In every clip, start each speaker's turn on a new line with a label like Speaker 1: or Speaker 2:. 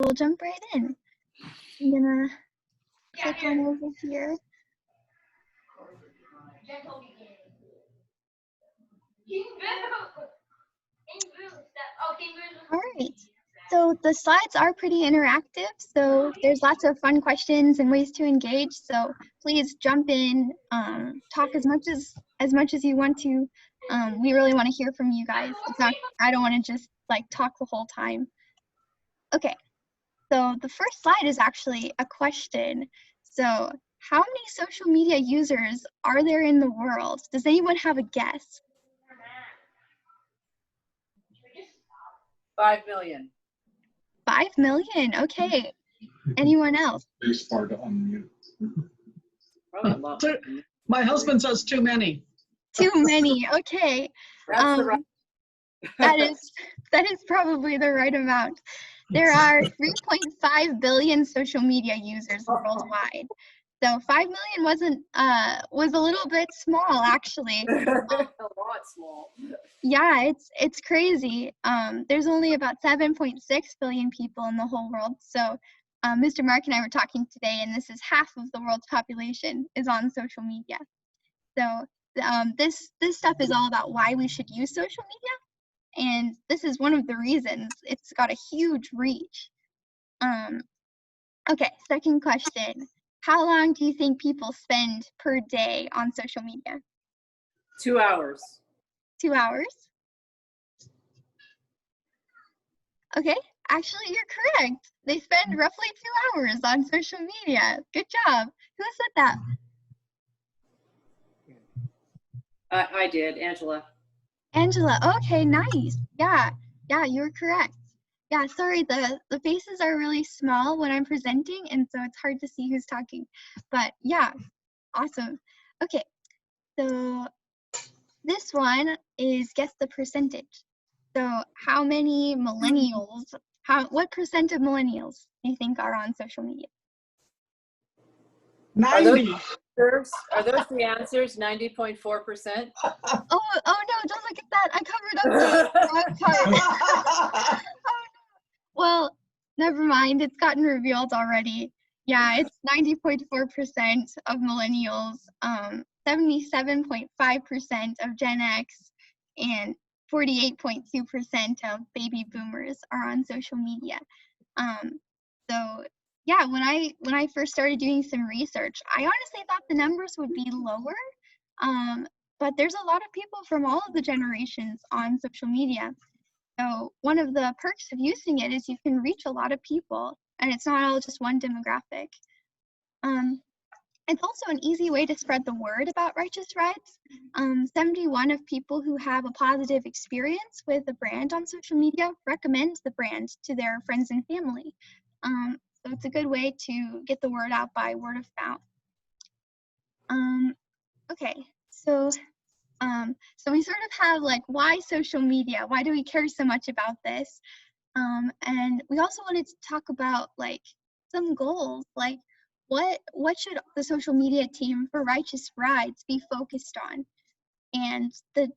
Speaker 1: we'll jump right in. I'm gonna click on over here. All right. So the slides are pretty interactive, so there's lots of fun questions and ways to engage. So please jump in, talk as much as you want to. We really want to hear from you guys. It's not, I don't want to just like talk the whole time. Okay. So the first slide is actually a question. So how many social media users are there in the world? Does anyone have a guess?
Speaker 2: 5 million.
Speaker 1: 5 million. Okay. Anyone else?
Speaker 3: It's hard to unmute.
Speaker 2: Probably a lot.
Speaker 4: My husband says too many.
Speaker 1: Too many. Okay.
Speaker 2: That's the right.
Speaker 1: That is probably the right amount. There are 3.5 billion social media users worldwide. So 5 million was a little bit small, actually.
Speaker 2: A lot small.
Speaker 1: Yeah, it's crazy. There's only about 7.6 billion people in the whole world. So Mr. Mark and I were talking today, and this is half of the world's population is on social media. So this stuff is all about why we should use social media, and this is one of the reasons. It's got a huge reach. Okay, second question. How long do you think people spend per day on social media?
Speaker 2: 2 hours.
Speaker 1: 2 hours? Okay, actually you're correct. They spend roughly 2 hours on social media. Good job. Who said that?
Speaker 2: I did, Angela.
Speaker 1: Angela. Okay, nice. Yeah, you're correct. Yeah, sorry, the faces are really small when I'm presenting, and so it's hard to see who's talking. But yeah, awesome. Okay, so this one is guess the percentage. So how many millennials, what percent of millennials do you think are on social media?
Speaker 4: 90.
Speaker 2: Are those the answers? 90.4%?
Speaker 1: Oh no, don't look at that. I covered up the wrong part. Well, never mind. It's gotten revealed already. Yeah, it's 90.4% of millennials, 77.5% of Gen X, and 48.2% of baby boomers are on social media. So yeah, when I first started doing some research, I honestly thought the numbers would be lower, but there's a lot of people from all of the generations on social media. So one of the perks of using it is you can reach a lot of people, and it's not all just one demographic. It's also an easy way to spread the word about Righteous Rides. 71 of people who have a positive experience with the brand on social media recommend the brand to their friends and family. So it's a good way to get the word out by word of mouth. Okay, so we sort of have like, why social media? Why do we care so much about this? And we also wanted to talk about like some goals, like what should the social media team for Righteous Rides be focused on? And the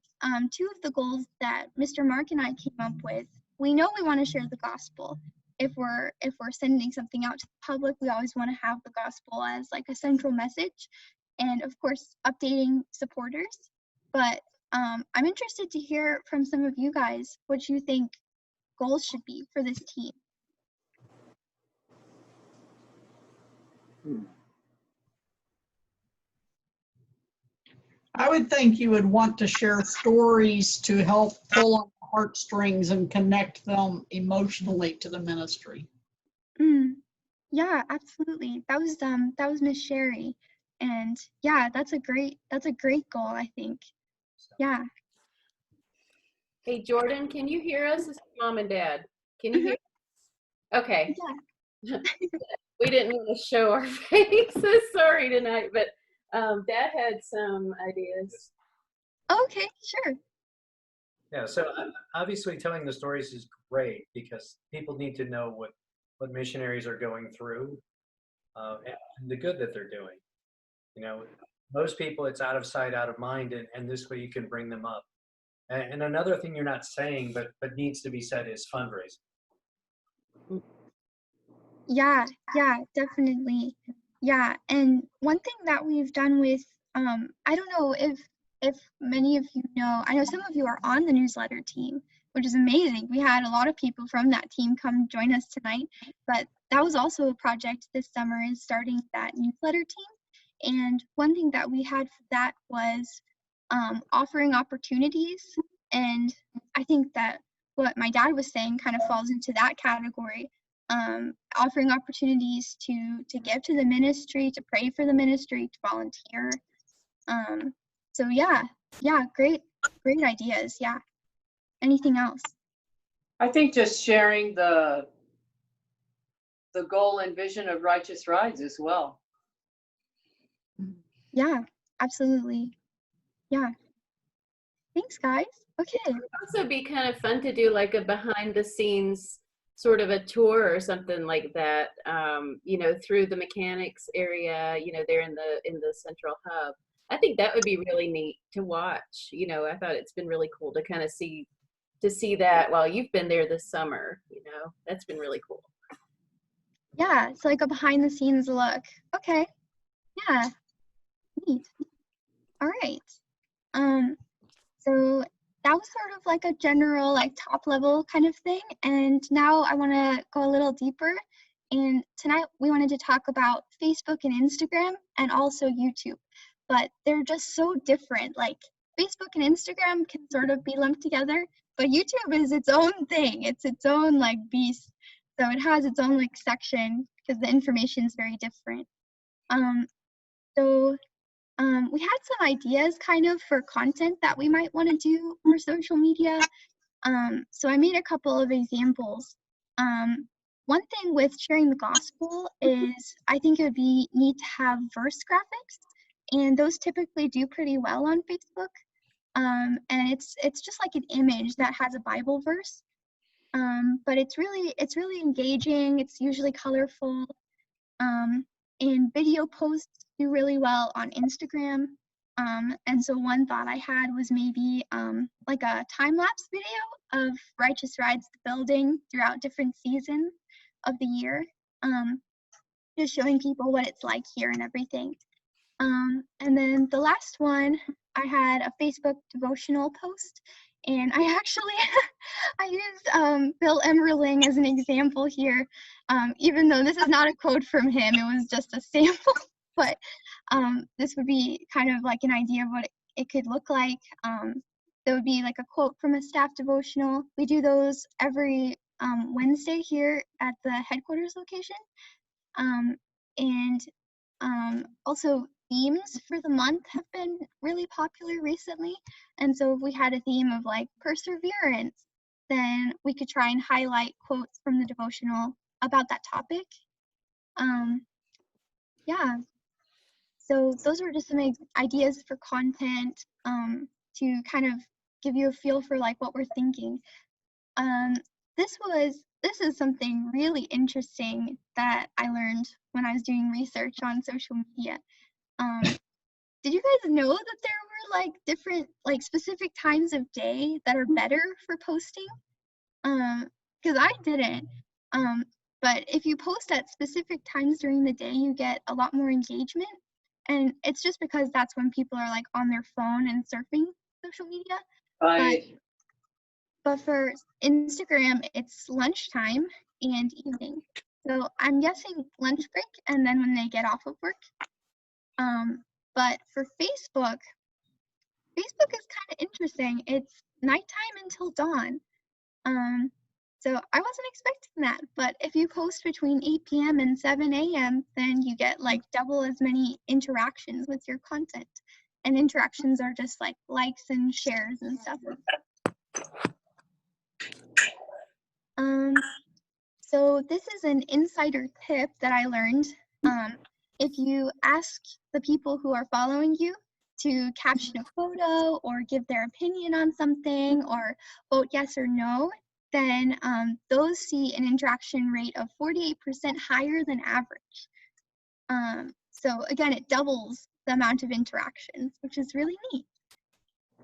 Speaker 1: two of the goals that Mr. Mark and I came up with, we know we want to share the gospel. If we're sending something out to the public, we always want to have the gospel as like a central message, and of course updating supporters. But I'm interested to hear from some of you guys what you think goals should be for this team.
Speaker 4: I would think you would want to share stories to help pull on the heartstrings and connect them emotionally to the ministry.
Speaker 1: Yeah, absolutely. That was Miss Sherry, and yeah, that's a great goal, I think. Yeah.
Speaker 2: Hey, Jordan, can you hear us? This is Mom and Dad. Can you hear us? Okay.
Speaker 1: Yeah.
Speaker 2: We didn't want to show our faces, sorry tonight, but Dad had some ideas.
Speaker 1: Okay, sure.
Speaker 5: Yeah, so obviously telling the stories is great because people need to know what missionaries are going through and the good that they're doing. You know, most people, it's out of sight, out of mind, and this way you can bring them up. And another thing you're not saying, but needs to be said is fundraising.
Speaker 1: Yeah, yeah, definitely. Yeah, and one thing that we've done with, I don't know if many of you know, I know some of you are on the newsletter team, which is amazing. We had a lot of people from that team come join us tonight, but that was also a project this summer, is starting that newsletter team. And one thing that we had for that was offering opportunities. And I think that what my dad was saying kind of falls into that category, offering opportunities to give to the ministry, to pray for the ministry, to volunteer. So yeah, great ideas. Yeah. Anything else?
Speaker 3: I think just sharing the goal and vision of Righteous Rides as well.
Speaker 1: Yeah, absolutely. Yeah. Thanks, guys. Okay.
Speaker 2: It would also be kind of fun to do like a behind the scenes sort of a tour or something like that, you know, through the mechanics area, you know, there in the central hub. I think that would be really neat to watch. You know, I thought it's been really cool to kind of see that while you've been there this summer. You know, that's been really cool.
Speaker 1: Yeah, it's like a behind the scenes look. Okay. Yeah. Neat. All right. So that was sort of like a general, like top level kind of thing. And now I want to go a little deeper. And tonight we wanted to talk about Facebook and Instagram and also YouTube. But they're just so different. Like Facebook and Instagram can sort of be lumped together, but YouTube is its own thing. It's its own like beast. So it has its own like section because the information is very different. So we had some ideas kind of for content that we might want to do for social media. So I made a couple of examples. One thing with sharing the gospel is I think it would be neat to have verse graphics, and those typically do pretty well on Facebook. And it's just like an image that has a Bible verse. But it's really engaging. It's usually colorful. And video posts do really well on Instagram. And so one thought I had was maybe like a time-lapse video of Righteous Rides the building throughout different seasons of the year, just showing people what it's like here and everything. And then the last one, I had a Facebook devotional post, and I actually I used Bill Emerling as an example here, even though this is not a quote from him, it was just a sample. But this would be kind of like an idea of what it could look like. There would be like a quote from a staff devotional. We do those every Wednesday here at the headquarters location. And also themes for the month have been really popular recently. And so if we had a theme of like perseverance, then we could try and highlight quotes from the devotional about that topic. Yeah. So those were just some ideas for content to kind of give you a feel for like what we're thinking. This is something really interesting that I learned when I was doing research on social media. Did you guys know that there were like different, like specific times of day that are better for posting? Because I didn't. But if you post at specific times during the day, you get a lot more engagement. And it's just because that's when people are like on their phone and surfing social media.
Speaker 3: Right.
Speaker 1: But for Instagram, it's lunchtime and evening. So I'm guessing lunch break and then when they get off of work. But for Facebook is kind of interesting. It's nighttime until dawn. So I wasn't expecting that, but if you post between 8 p.m. and 7 a.m., then you get like double as many interactions with your content. And interactions are just like likes and shares and stuff. So this is an insider tip that I learned. If you ask the people who are following you to caption a photo or give their opinion on something or vote yes or no, then those see an interaction rate of 48% higher than average. So again, it doubles the amount of interactions, which is really neat.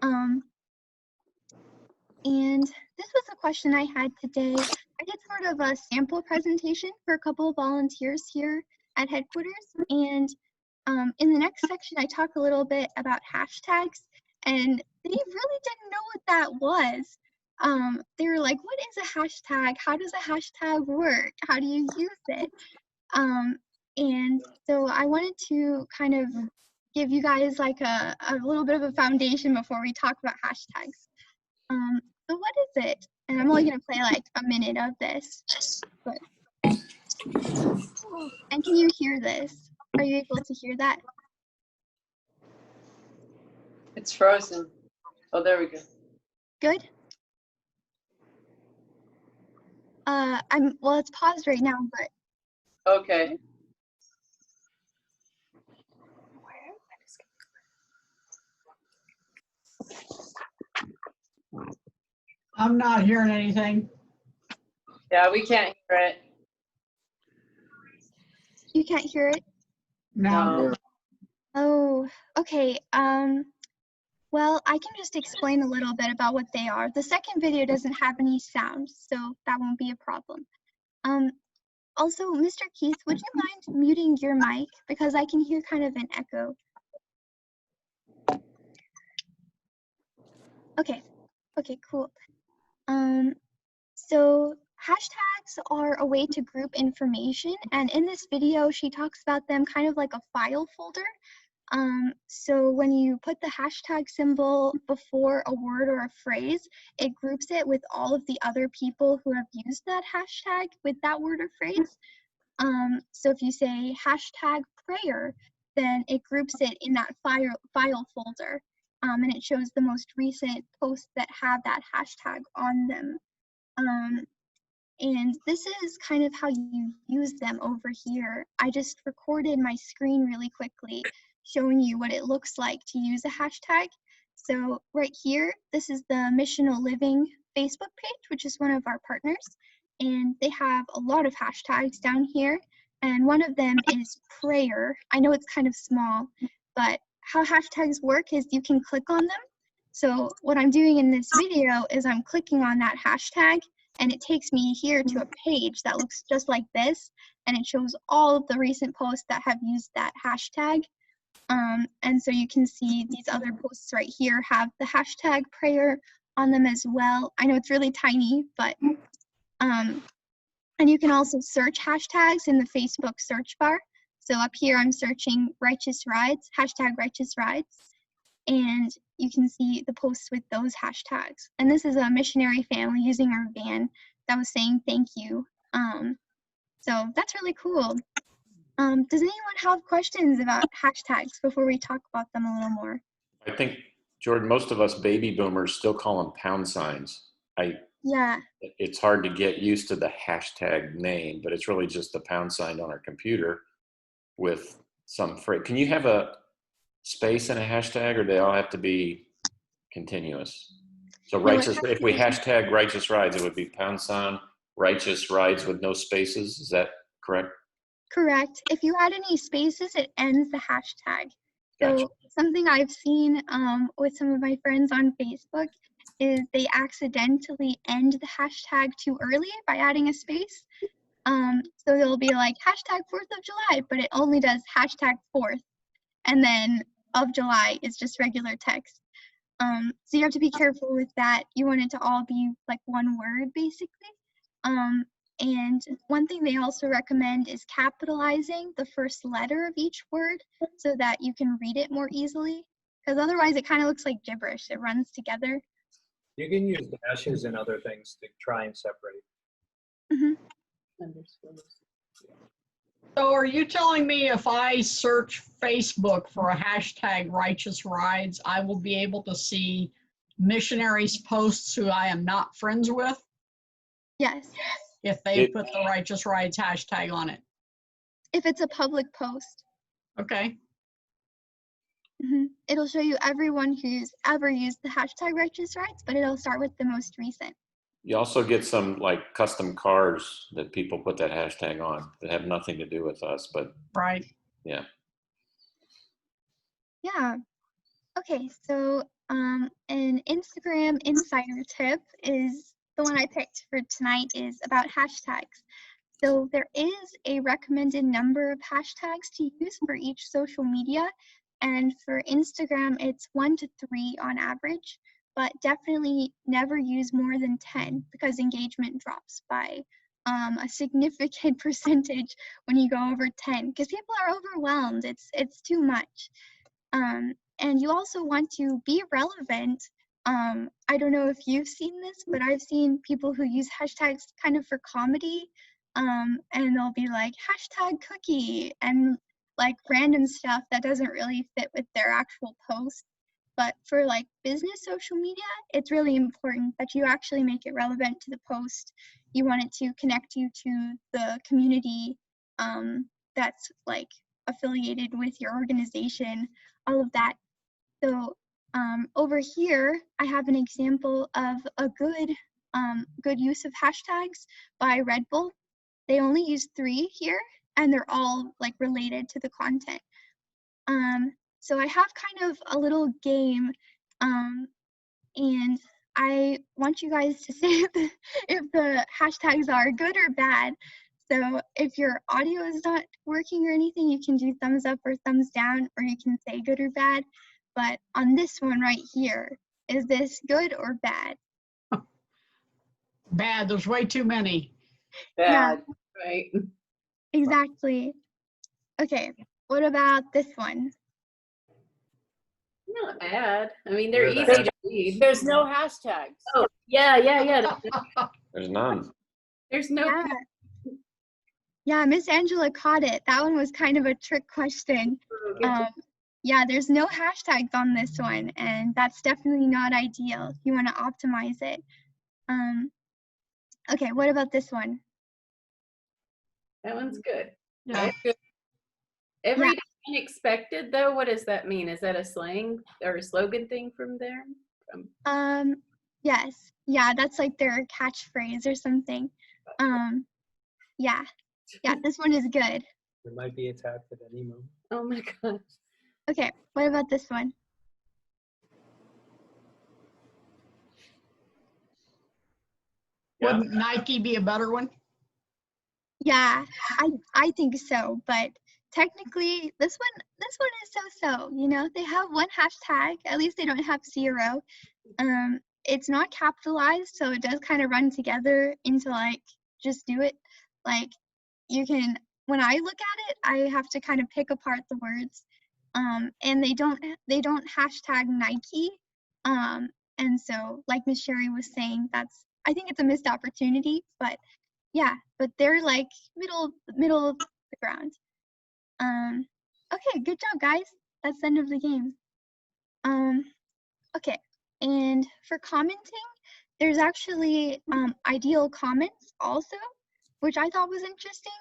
Speaker 1: And this was a question I had today. I did sort of a sample presentation for a couple of volunteers here at headquarters. And in the next section, I talk a little bit about hashtags, and they really didn't know what that was. They were like, what is a hashtag? How does a hashtag work? How do you use it? And so I wanted to kind of give you guys like a little bit of a foundation before we talk about hashtags. So what is it? And I'm only gonna play like a minute of this. But, and can you hear this? Are you able to hear that?
Speaker 3: It's frozen. Oh, there we go.
Speaker 1: Good. Well, it's paused right now, but
Speaker 3: Okay.
Speaker 4: I'm not hearing anything.
Speaker 3: Yeah, we can't hear it.
Speaker 1: you can't hear it.
Speaker 4: No.
Speaker 1: Oh, okay. Well, I can just explain a little bit about what they are. The second video doesn't have any sound, so that won't be a problem. Also, Mr. Keith, would you mind muting your mic because I can hear kind of an echo? Okay. Okay, cool. So hashtags are a way to group information, and in this video, she talks about them kind of like a file folder. So when you put the hashtag symbol before a word or a phrase, it groups it with all of the other people who have used that hashtag with that word or phrase. So if you say hashtag prayer, then it groups it in that file folder, and it shows the most recent posts that have that hashtag on them. And this is kind of how you use them over here. I just recorded my screen really quickly, showing you what it looks like to use a hashtag. So right here, this is the Missional Living Facebook page, which is one of our partners. And they have a lot of hashtags down here. And one of them is prayer. I know it's kind of small, but how hashtags work is you can click on them. So what I'm doing in this video is I'm clicking on that hashtag, and it takes me here to a page that looks just like this, and it shows all of the recent posts that have used that hashtag. And so you can see these other posts right here have the hashtag prayer on them as well. I know it's really tiny, but and you can also search hashtags in the Facebook search bar. So up here I'm searching righteous rides, hashtag righteous rides, and you can see the posts with those hashtags. And this is a missionary family using our van that was saying thank you. So that's really cool. Does anyone have questions about hashtags before we talk about them a little more?
Speaker 6: I think, Jordan, most of us baby boomers still call them pound signs.
Speaker 1: Yeah.
Speaker 6: It's hard to get used to the hashtag name, but it's really just the pound sign on our computer with some phrase. Can you have a space in a hashtag, or they all have to be continuous? So righteous, if we hashtag righteous rides, it would be pound sign righteous rides with no spaces. Is that correct?
Speaker 1: Correct. If you add any spaces, it ends the hashtag. So
Speaker 6: Gotcha.
Speaker 1: something I've seen with some of my friends on Facebook is they accidentally end the hashtag too early by adding a space. So they'll be like hashtag 4th of July, but it only does hashtag 4th. And then of July is just regular text. So you have to be careful with that. You want it to all be like one word basically. And one thing they also recommend is capitalizing the first letter of each word so that you can read it more easily, because otherwise it kind of looks like gibberish. It runs together.
Speaker 5: You can use dashes and other things to try and separate.
Speaker 4: So are you telling me if I search Facebook for a hashtag righteous rides, I will be able to see missionaries' posts who I am not friends with
Speaker 1: Yes.
Speaker 4: if they put the righteous rides hashtag on it?
Speaker 1: If it's a public post.
Speaker 4: Okay.
Speaker 1: It'll show you everyone who's ever used the hashtag righteous rights, but it'll start with the most recent.
Speaker 6: You also get some like custom cars that people put that hashtag on that have nothing to do with us, but
Speaker 4: Right.
Speaker 6: yeah.
Speaker 1: Yeah. Okay, so an Instagram insider tip is the one I picked for tonight is about hashtags. So there is a recommended number of hashtags to use for each social media. And for Instagram, it's 1 to 3 on average, but definitely never use more than 10 because engagement drops by a significant percentage when you go over 10 because people are overwhelmed. It's too much. And you also want to be relevant. I don't know if you've seen this, but I've seen people who use hashtags kind of for comedy, and they'll be like hashtag cookie and like random stuff that doesn't really fit with their actual post. But for like business social media, it's really important that you actually make it relevant to the post. You want it to connect you to the community that's like affiliated with your organization, all of that. So over here, I have an example of a good use of hashtags by Red Bull. They only use 3 here, and they're all like related to the content. So I have kind of a little game, and I want you guys to say if the hashtags are good or bad. So if your audio is not working or anything, you can do thumbs up or thumbs down, or you can say good or bad. But on this one right here, is this good or bad?
Speaker 4: Bad, there's way too many.
Speaker 3: Bad.
Speaker 2: Right.
Speaker 1: Exactly. Okay, what about this one?
Speaker 2: Not bad. I mean, they're
Speaker 5: Yeah,
Speaker 2: easy to read.
Speaker 3: There's no hashtags.
Speaker 2: Oh, yeah.
Speaker 6: There's none.
Speaker 2: There's no.
Speaker 1: Yeah. Yeah, Miss Angela caught it. That one was kind of a trick question. Yeah, there's no hashtags on this one, and that's definitely not ideal. You want to optimize it. Okay, what about this one?
Speaker 2: That one's good.
Speaker 4: Yeah.
Speaker 2: That's good. Every day unexpected, though, what does that mean? Is that a slang or a slogan thing from there?
Speaker 1: Yes. Yeah, that's like their catchphrase or something. Yeah. Yeah, this one is good.
Speaker 5: It might be attacked at any moment.
Speaker 2: Oh my gosh.
Speaker 1: Okay, what about this one?
Speaker 6: Yeah.
Speaker 4: Wouldn't Nike be a better one?
Speaker 1: Yeah, I think so, but technically this one is so-so, you know. They have one hashtag, at least they don't have 0. It's not capitalized, so it does kind of run together into like just do it. Like you can, when I look at it, I have to kind of pick apart the words. And they don't hashtag Nike. And so like Miss Sherry was saying, I think it's a missed opportunity, but yeah, but they're like middle of the ground. Okay, good job, guys. That's the end of the game. Okay, and for commenting, there's actually ideal comments also, which I thought was interesting.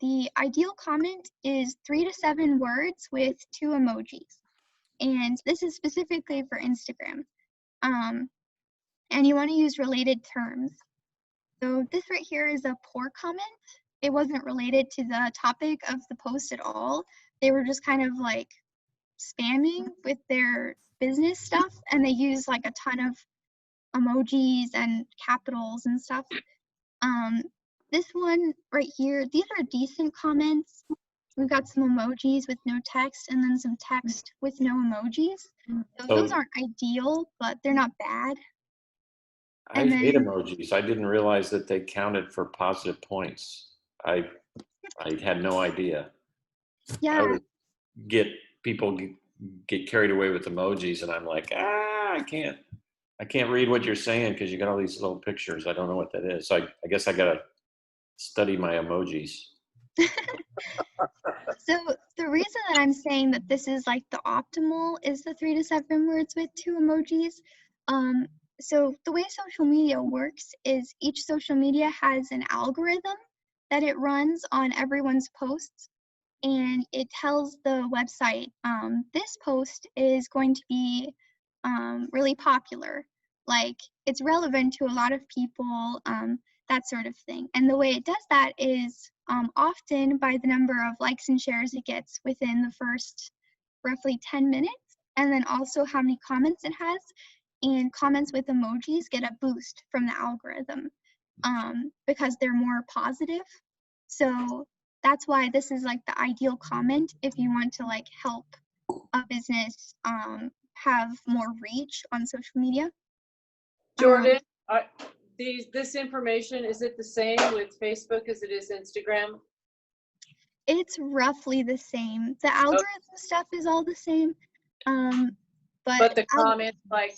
Speaker 1: The ideal comment is 3 to 7 words with 2 emojis, and this is specifically for Instagram. And you want to use related terms. So this right here is a poor comment. It wasn't related to the topic of the post at all. They were just kind of like spamming with their business stuff, and they use like a ton of emojis and capitals and stuff. This one right here, these are decent comments. We've got some emojis with no text and then some text with no emojis. So those aren't ideal, but they're not bad.
Speaker 6: I hate emojis. I didn't realize that they counted for positive points. I had no idea.
Speaker 1: Yeah.
Speaker 6: People get carried away with emojis, and I'm like, I can't read what you're saying because you got all these little pictures. I don't know what that is. So I guess I gotta study my emojis.
Speaker 1: So the reason that I'm saying that this is like the optimal is the 3 to 7 words with 2 emojis. So the way social media works is each social media has an algorithm that it runs on everyone's posts, and it tells the website, this post is going to be really popular. Like it's relevant to a lot of people, that sort of thing. And the way it does that is often by the number of likes and shares it gets within the first roughly 10 minutes, and then also how many comments it has. and comments with emojis get a boost from the algorithm because they're more positive. So that's why this is like the ideal comment if you want to like help a business have more reach on social media.
Speaker 3: Jordan, this information, is it the same with Facebook as it is Instagram?
Speaker 1: It's roughly the same. The algorithm stuff is all the same.
Speaker 3: But the comments, like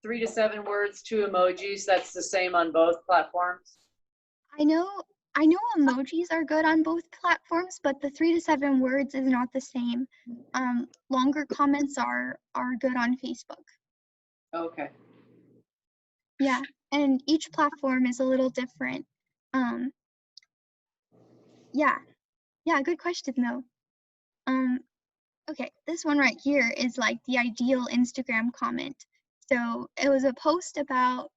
Speaker 3: 3 to 7 words, 2 emojis, that's the same on both platforms?
Speaker 1: I know emojis are good on both platforms, but the 3 to 7 words is not the same. Longer comments are good on Facebook.
Speaker 3: Okay.
Speaker 1: Yeah, and each platform is a little different. Yeah, good question though. Okay, this one right here is like the ideal Instagram comment. So it was a post about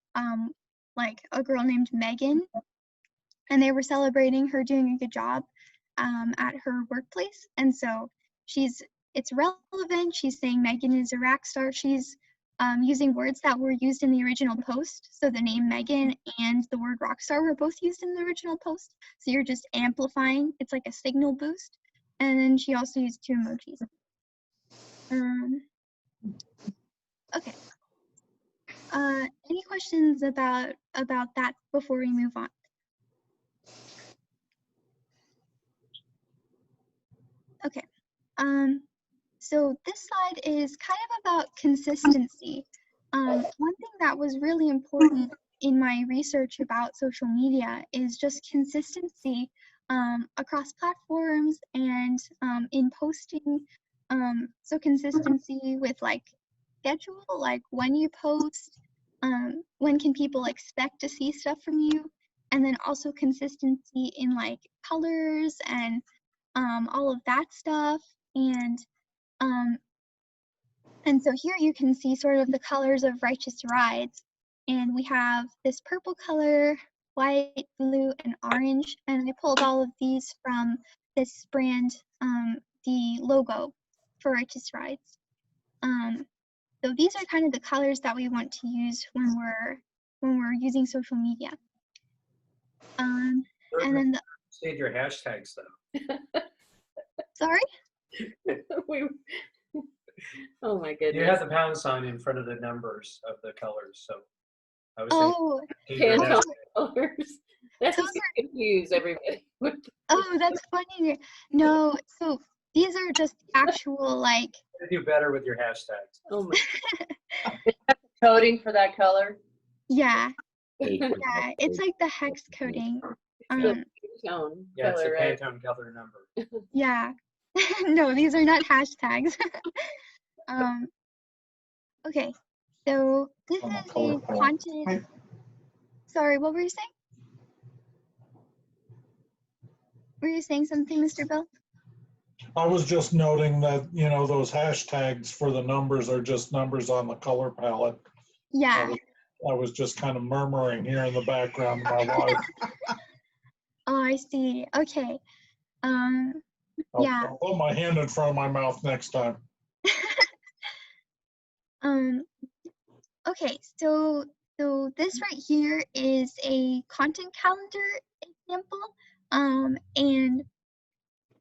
Speaker 1: like a girl named Megan, and they were celebrating her doing a good job at her workplace. And so it's relevant. She's saying Megan is a rock star. She's using words that were used in the original post. So the name Megan and the word rock star were both used in the original post. So you're just amplifying. It's like a signal boost. And then she also used 2 emojis. Okay. Any questions about that before we move on? Okay. So this slide is kind of about consistency. One thing that was really important in my research about social media is just consistency across platforms and in posting. So consistency with like schedule, like when you post, when can people expect to see stuff from you, and then also consistency in like colors and all of that stuff. And so here you can see sort of the colors of Righteous Rides, and we have this purple color, white, blue, and orange, and I pulled all of these from this brand, the logo for Righteous Rides. So these are kind of the colors that we want to use when we're using social media. And then
Speaker 5: State your hashtags though.
Speaker 1: sorry?
Speaker 2: Oh my
Speaker 5: You
Speaker 2: goodness.
Speaker 5: have the pound sign in front of the numbers of the colors, so I was
Speaker 1: Oh,
Speaker 5: thinking. Your
Speaker 2: Pantone
Speaker 5: hashtag.
Speaker 2: colors. That's just
Speaker 1: Those
Speaker 2: to confuse everybody.
Speaker 1: oh, that's funny. No, so these are just actual like.
Speaker 5: You do better with your hashtags.
Speaker 2: Oh my.
Speaker 3: Coding for that color?
Speaker 1: Yeah,
Speaker 6: Yeah.
Speaker 1: yeah, it's like the hex coding.
Speaker 2: Pantone
Speaker 5: Yeah, it's a
Speaker 2: color, right?
Speaker 5: Pantone color number.
Speaker 1: Yeah. No, these are not hashtags. Okay, so this is a content. Sorry, what were you saying? Were you saying something, Mr. Bill?
Speaker 7: I was just noting that, you know, those hashtags for the numbers are just numbers on the color palette.
Speaker 1: Yeah.
Speaker 7: I was just kind of murmuring here in the background to my wife.
Speaker 1: Oh, I see. Okay. Yeah.
Speaker 7: I'll put my hand in front of my mouth next time.
Speaker 1: Okay, so this right here is a content calendar example. And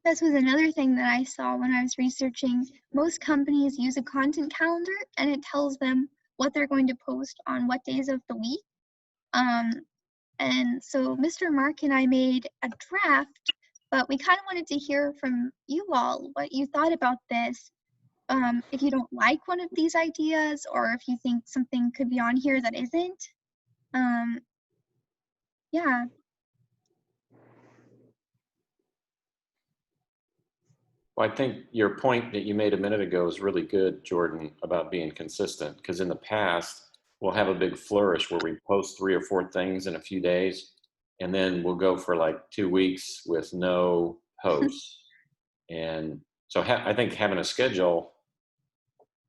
Speaker 1: this was another thing that I saw when I was researching. Most companies use a content calendar and it tells them what they're going to post on what days of the week. And so Mr. Mark and I made a draft, but we kind of wanted to hear from you all what you thought about this. If you don't like one of these ideas, or if you think something could be on here that isn't. Yeah.
Speaker 6: Well, I think your point that you made a minute ago is really good, Jordan, about being consistent. Because in the past, we'll have a big flourish where we post 3 or 4 things in a few days, and then we'll go for like 2 weeks with no posts. And so I think having a schedule,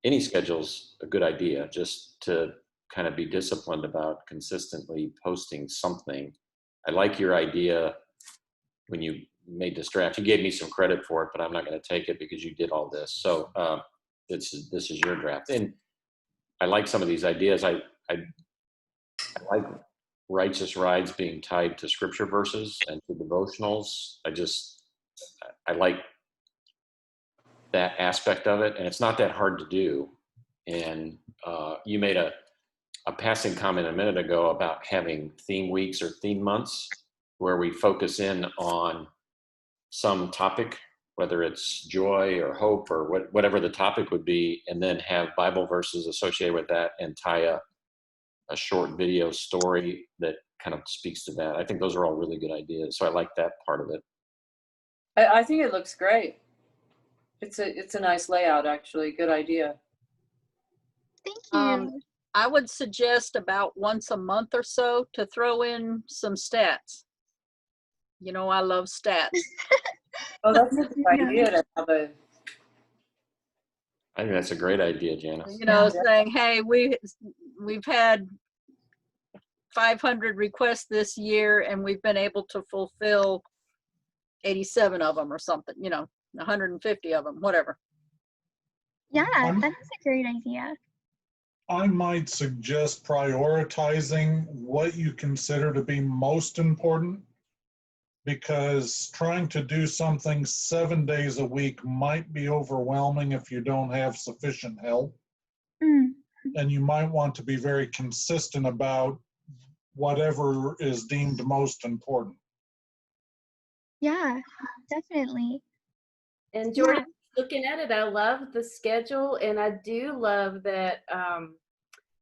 Speaker 6: any schedule's a good idea, just to kind of be disciplined about consistently posting something. I like your idea when you made this draft. You gave me some credit for it, but I'm not going to take it because you did all this. So this is your draft. And I like some of these ideas. I like Righteous Rides being tied to scripture verses and to devotionals. I like that aspect of it, and it's not that hard to do. And you made a passing comment a minute ago about having theme weeks or theme months where we focus in on some topic, whether it's joy or hope or whatever the topic would be, and then have Bible verses associated with that and tie a short video story that kind of speaks to that. I think those are all really good ideas. So I like that part of it.
Speaker 3: I think it looks great. It's a nice layout, actually. Good idea.
Speaker 1: Thank you.
Speaker 4: I would suggest about once a month or so to throw in some stats. You know, I love stats.
Speaker 3: Oh, that's a good idea to have a.
Speaker 6: I think that's a great idea, Janice.
Speaker 4: You know, saying, hey, we've had 500 requests this year and we've been able to fulfill 87 of them or something, you know, 150 of them, whatever.
Speaker 1: Yeah, that is a great idea.
Speaker 7: I might suggest prioritizing what you consider to be most important, because trying to do something 7 days a week might be overwhelming if you don't have sufficient help.
Speaker 1: Mm.
Speaker 7: And you might want to be very consistent about whatever is deemed most important.
Speaker 1: Yeah, definitely.
Speaker 2: And Jordan, looking at it, I love the schedule, and I do love that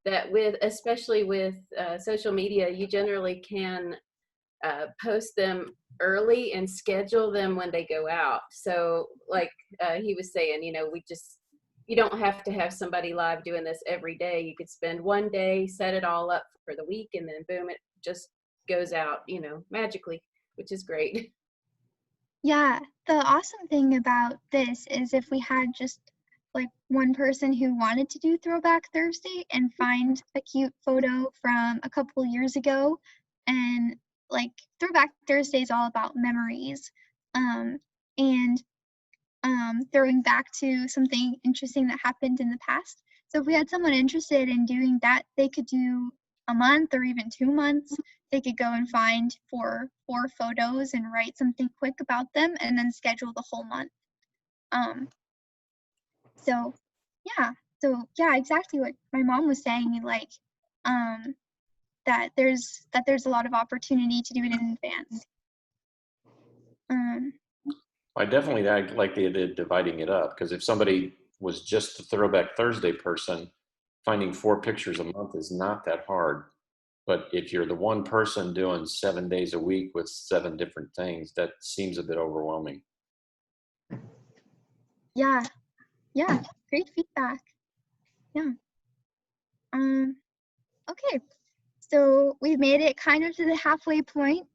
Speaker 2: that especially with social media, you generally can post them early and schedule them when they go out. So like he was saying, you know, you don't have to have somebody live doing this every day. You could spend one day, set it all up for the week, and then boom, it just goes out, you know, magically, which is great.
Speaker 1: Yeah, the awesome thing about this is if we had just like one person who wanted to do Throwback Thursday and find a cute photo from a couple years ago, and like Throwback Thursday is all about memories, and throwing back to something interesting that happened in the past. So if we had someone interested in doing that, they could do a month or even 2 months. They could go and find four photos and write something quick about them and then schedule the whole month. So yeah, exactly what my mom was saying, like that there's a lot of opportunity to do it in advance.
Speaker 6: I definitely like the idea of dividing it up, because if somebody was just a Throwback Thursday person, finding 4 pictures a month is not that hard. But if you're the one person doing 7 days a week with 7 different things, that seems a bit overwhelming.
Speaker 1: Yeah, great feedback. Yeah. Okay, so we've made it kind of to the halfway point.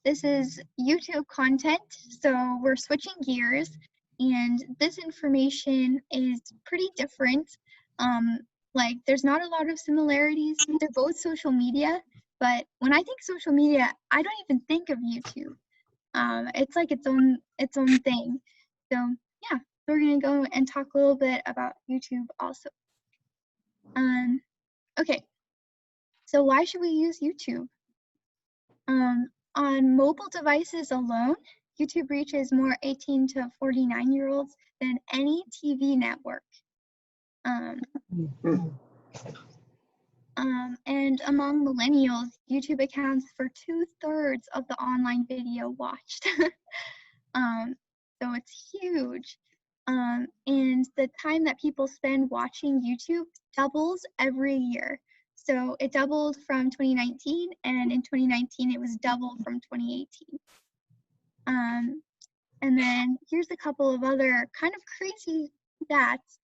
Speaker 1: This is YouTube content, so we're switching gears, and this information is pretty different. Like there's not a lot of similarities. They're both social media, but when I think social media, I don't even think of YouTube. It's like its own thing. So yeah, we're gonna go and talk a little bit about YouTube also. Okay, so why should we use YouTube? On mobile devices alone, YouTube reaches more 18 to 49-year-olds than any TV network. And among millennials, YouTube accounts for 2/3 of the online video watched. So it's huge. And the time that people spend watching YouTube doubles every year. So it doubled from 2019, and in 2019 it was double from 2018. And then here's a couple of other kind of crazy stats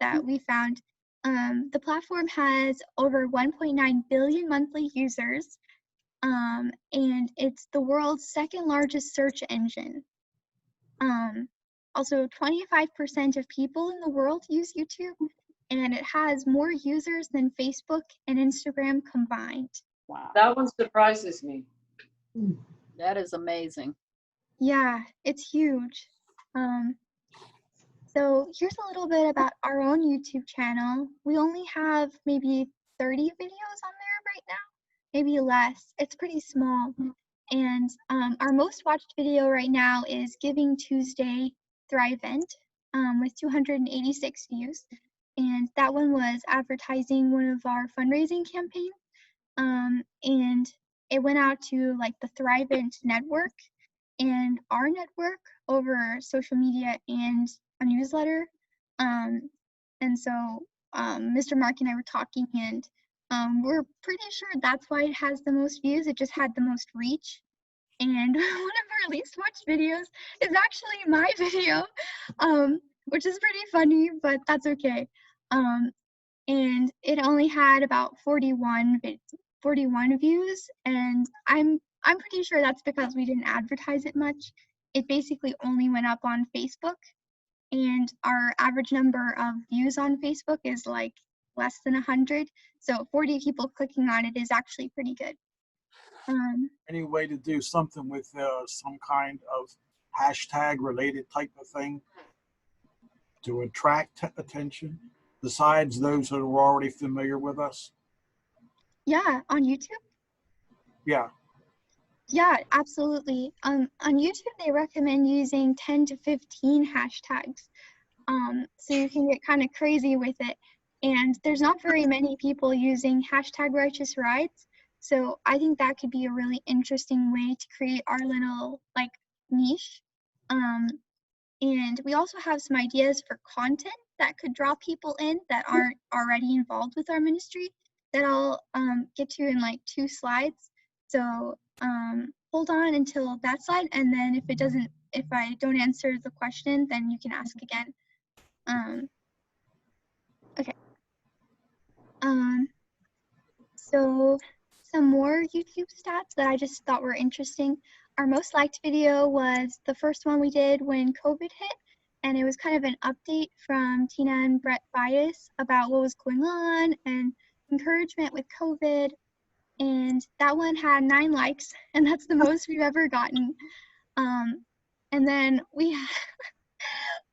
Speaker 1: that we found. The platform has over 1.9 billion monthly users, and it's the world's 2nd largest search engine. Also, 25% of people in the world use YouTube, and it has more users than Facebook and Instagram combined.
Speaker 4: Wow.
Speaker 3: That one surprises me.
Speaker 4: That is amazing.
Speaker 1: Yeah, it's huge. So here's a little bit about our own YouTube channel. We only have maybe 30 videos on there right now, maybe less. It's pretty small. And our most watched video right now is Giving Tuesday Thrivent with 286 views. And that one was advertising one of our fundraising campaigns. And it went out to like the Thrivent network and our network over social media and a newsletter. And so Mr. Mark and I were talking, and we're pretty sure that's why it has the most views. It just had the most reach. And one of our least watched videos is actually my video, which is pretty funny, but that's okay. And it only had about 41 views, and I'm pretty sure that's because we didn't advertise it much. It basically only went up on Facebook, and our average number of views on Facebook is like less than 100. So 40 people clicking on it is actually pretty good.
Speaker 8: Any way to do something with some kind of hashtag related type of thing to attract attention besides those that are already familiar with us?
Speaker 1: Yeah, on YouTube?
Speaker 8: Yeah.
Speaker 1: Yeah, absolutely. On YouTube, they recommend using 10 to 15 hashtags. So you can get kind of crazy with it. And there's not very many people using hashtag righteous rides. So I think that could be a really interesting way to create our little like niche. And we also have some ideas for content that could draw people in that aren't already involved with our ministry that I'll get to in like 2 slides. So hold on until that slide, and then if I don't answer the question, then you can ask again. Okay. So some more YouTube stats that I just thought were interesting. Our most liked video was the first one we did when COVID hit, and it was kind of an update from Tina and Brett Bias about what was going on and encouragement with COVID. And that one had 9 likes, and that's the most we've ever gotten. And then we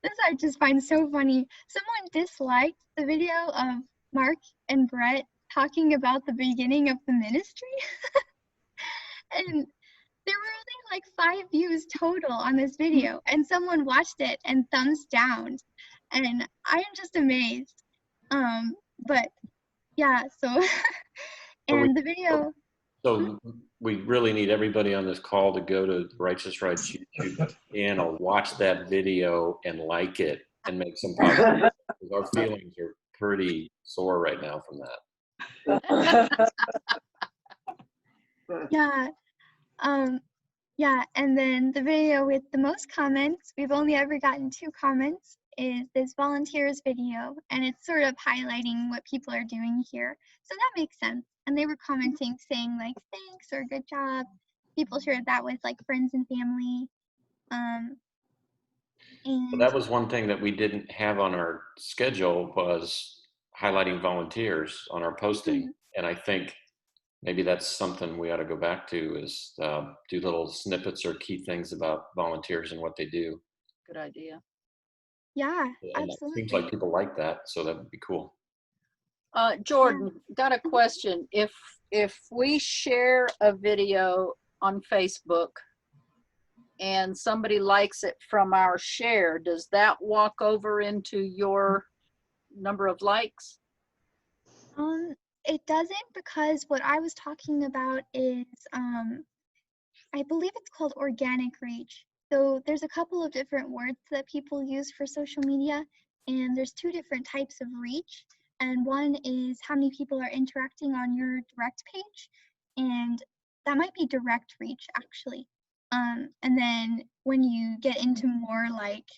Speaker 1: this I just find so funny. Someone disliked the video of Mark and Brett talking about the beginning of the ministry. And there were only like 5 views total on this video, and someone watched it and thumbs down, and I am just amazed. But yeah, so and the video.
Speaker 6: So we really need everybody on this call to go to Righteous Rides YouTube channel, watch that video and like it and make some positive, because our feelings are pretty sore right now from that.
Speaker 1: Yeah. Yeah, and then the video with the most comments, we've only ever gotten 2 comments, is this volunteers video, and it's sort of highlighting what people are doing here. So that makes sense. And they were commenting saying like, thanks or good job. People shared that with like friends and family.
Speaker 6: But that was one thing that we didn't have on our schedule, was highlighting volunteers on our posting. And I think maybe that's something we ought to go back to, is do little snippets or key things about volunteers and what they do.
Speaker 4: Good idea.
Speaker 1: Yeah,
Speaker 6: And
Speaker 1: absolutely.
Speaker 6: it seems like people like that, so that would be cool.
Speaker 4: Jordan, got a question. If we share a video on Facebook and somebody likes it from our share, does that walk over into your number of likes?
Speaker 1: It doesn't, because what I was talking about is, I believe it's called organic reach. So there's a couple of different words that people use for social media, and there's 2 different types of reach. And one is how many people are interacting on your direct page, and that might be direct reach actually. And then when you get into more like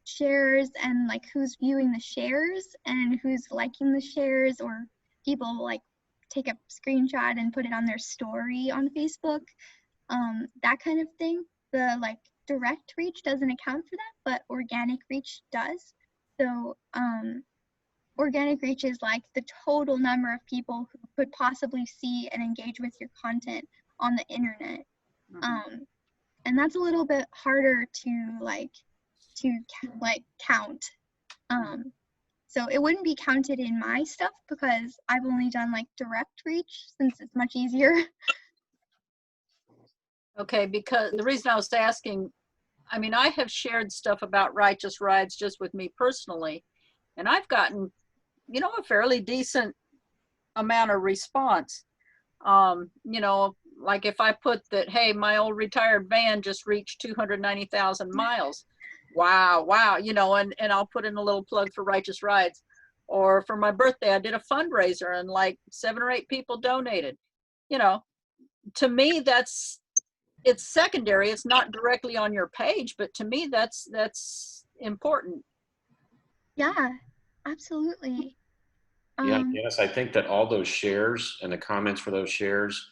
Speaker 1: shares and like who's viewing the shares and who's liking the shares, or people like take a screenshot and put it on their story on Facebook, that kind of thing, the like direct reach doesn't account for that, but organic reach does. So organic reach is like the total number of people who could possibly see and engage with your content on the internet. And that's a little bit harder to like to like count. So it wouldn't be counted in my stuff because I've only done like direct reach since it's much easier.
Speaker 4: Okay, because the reason I was asking, I mean, I have shared stuff about Righteous Rides just with me personally, and I've gotten, you know, a fairly decent amount of response. You know, like if I put that, hey, my old retired van just reached 290,000 miles. Wow, you know, and I'll put in a little plug for Righteous Rides. Or for my birthday, I did a fundraiser and like 7 or 8 people donated. You know, to me, it's secondary. It's not directly on your page, but to me, that's important.
Speaker 1: Yeah, absolutely.
Speaker 6: Yeah, yes, I think that all those shares and the comments for those shares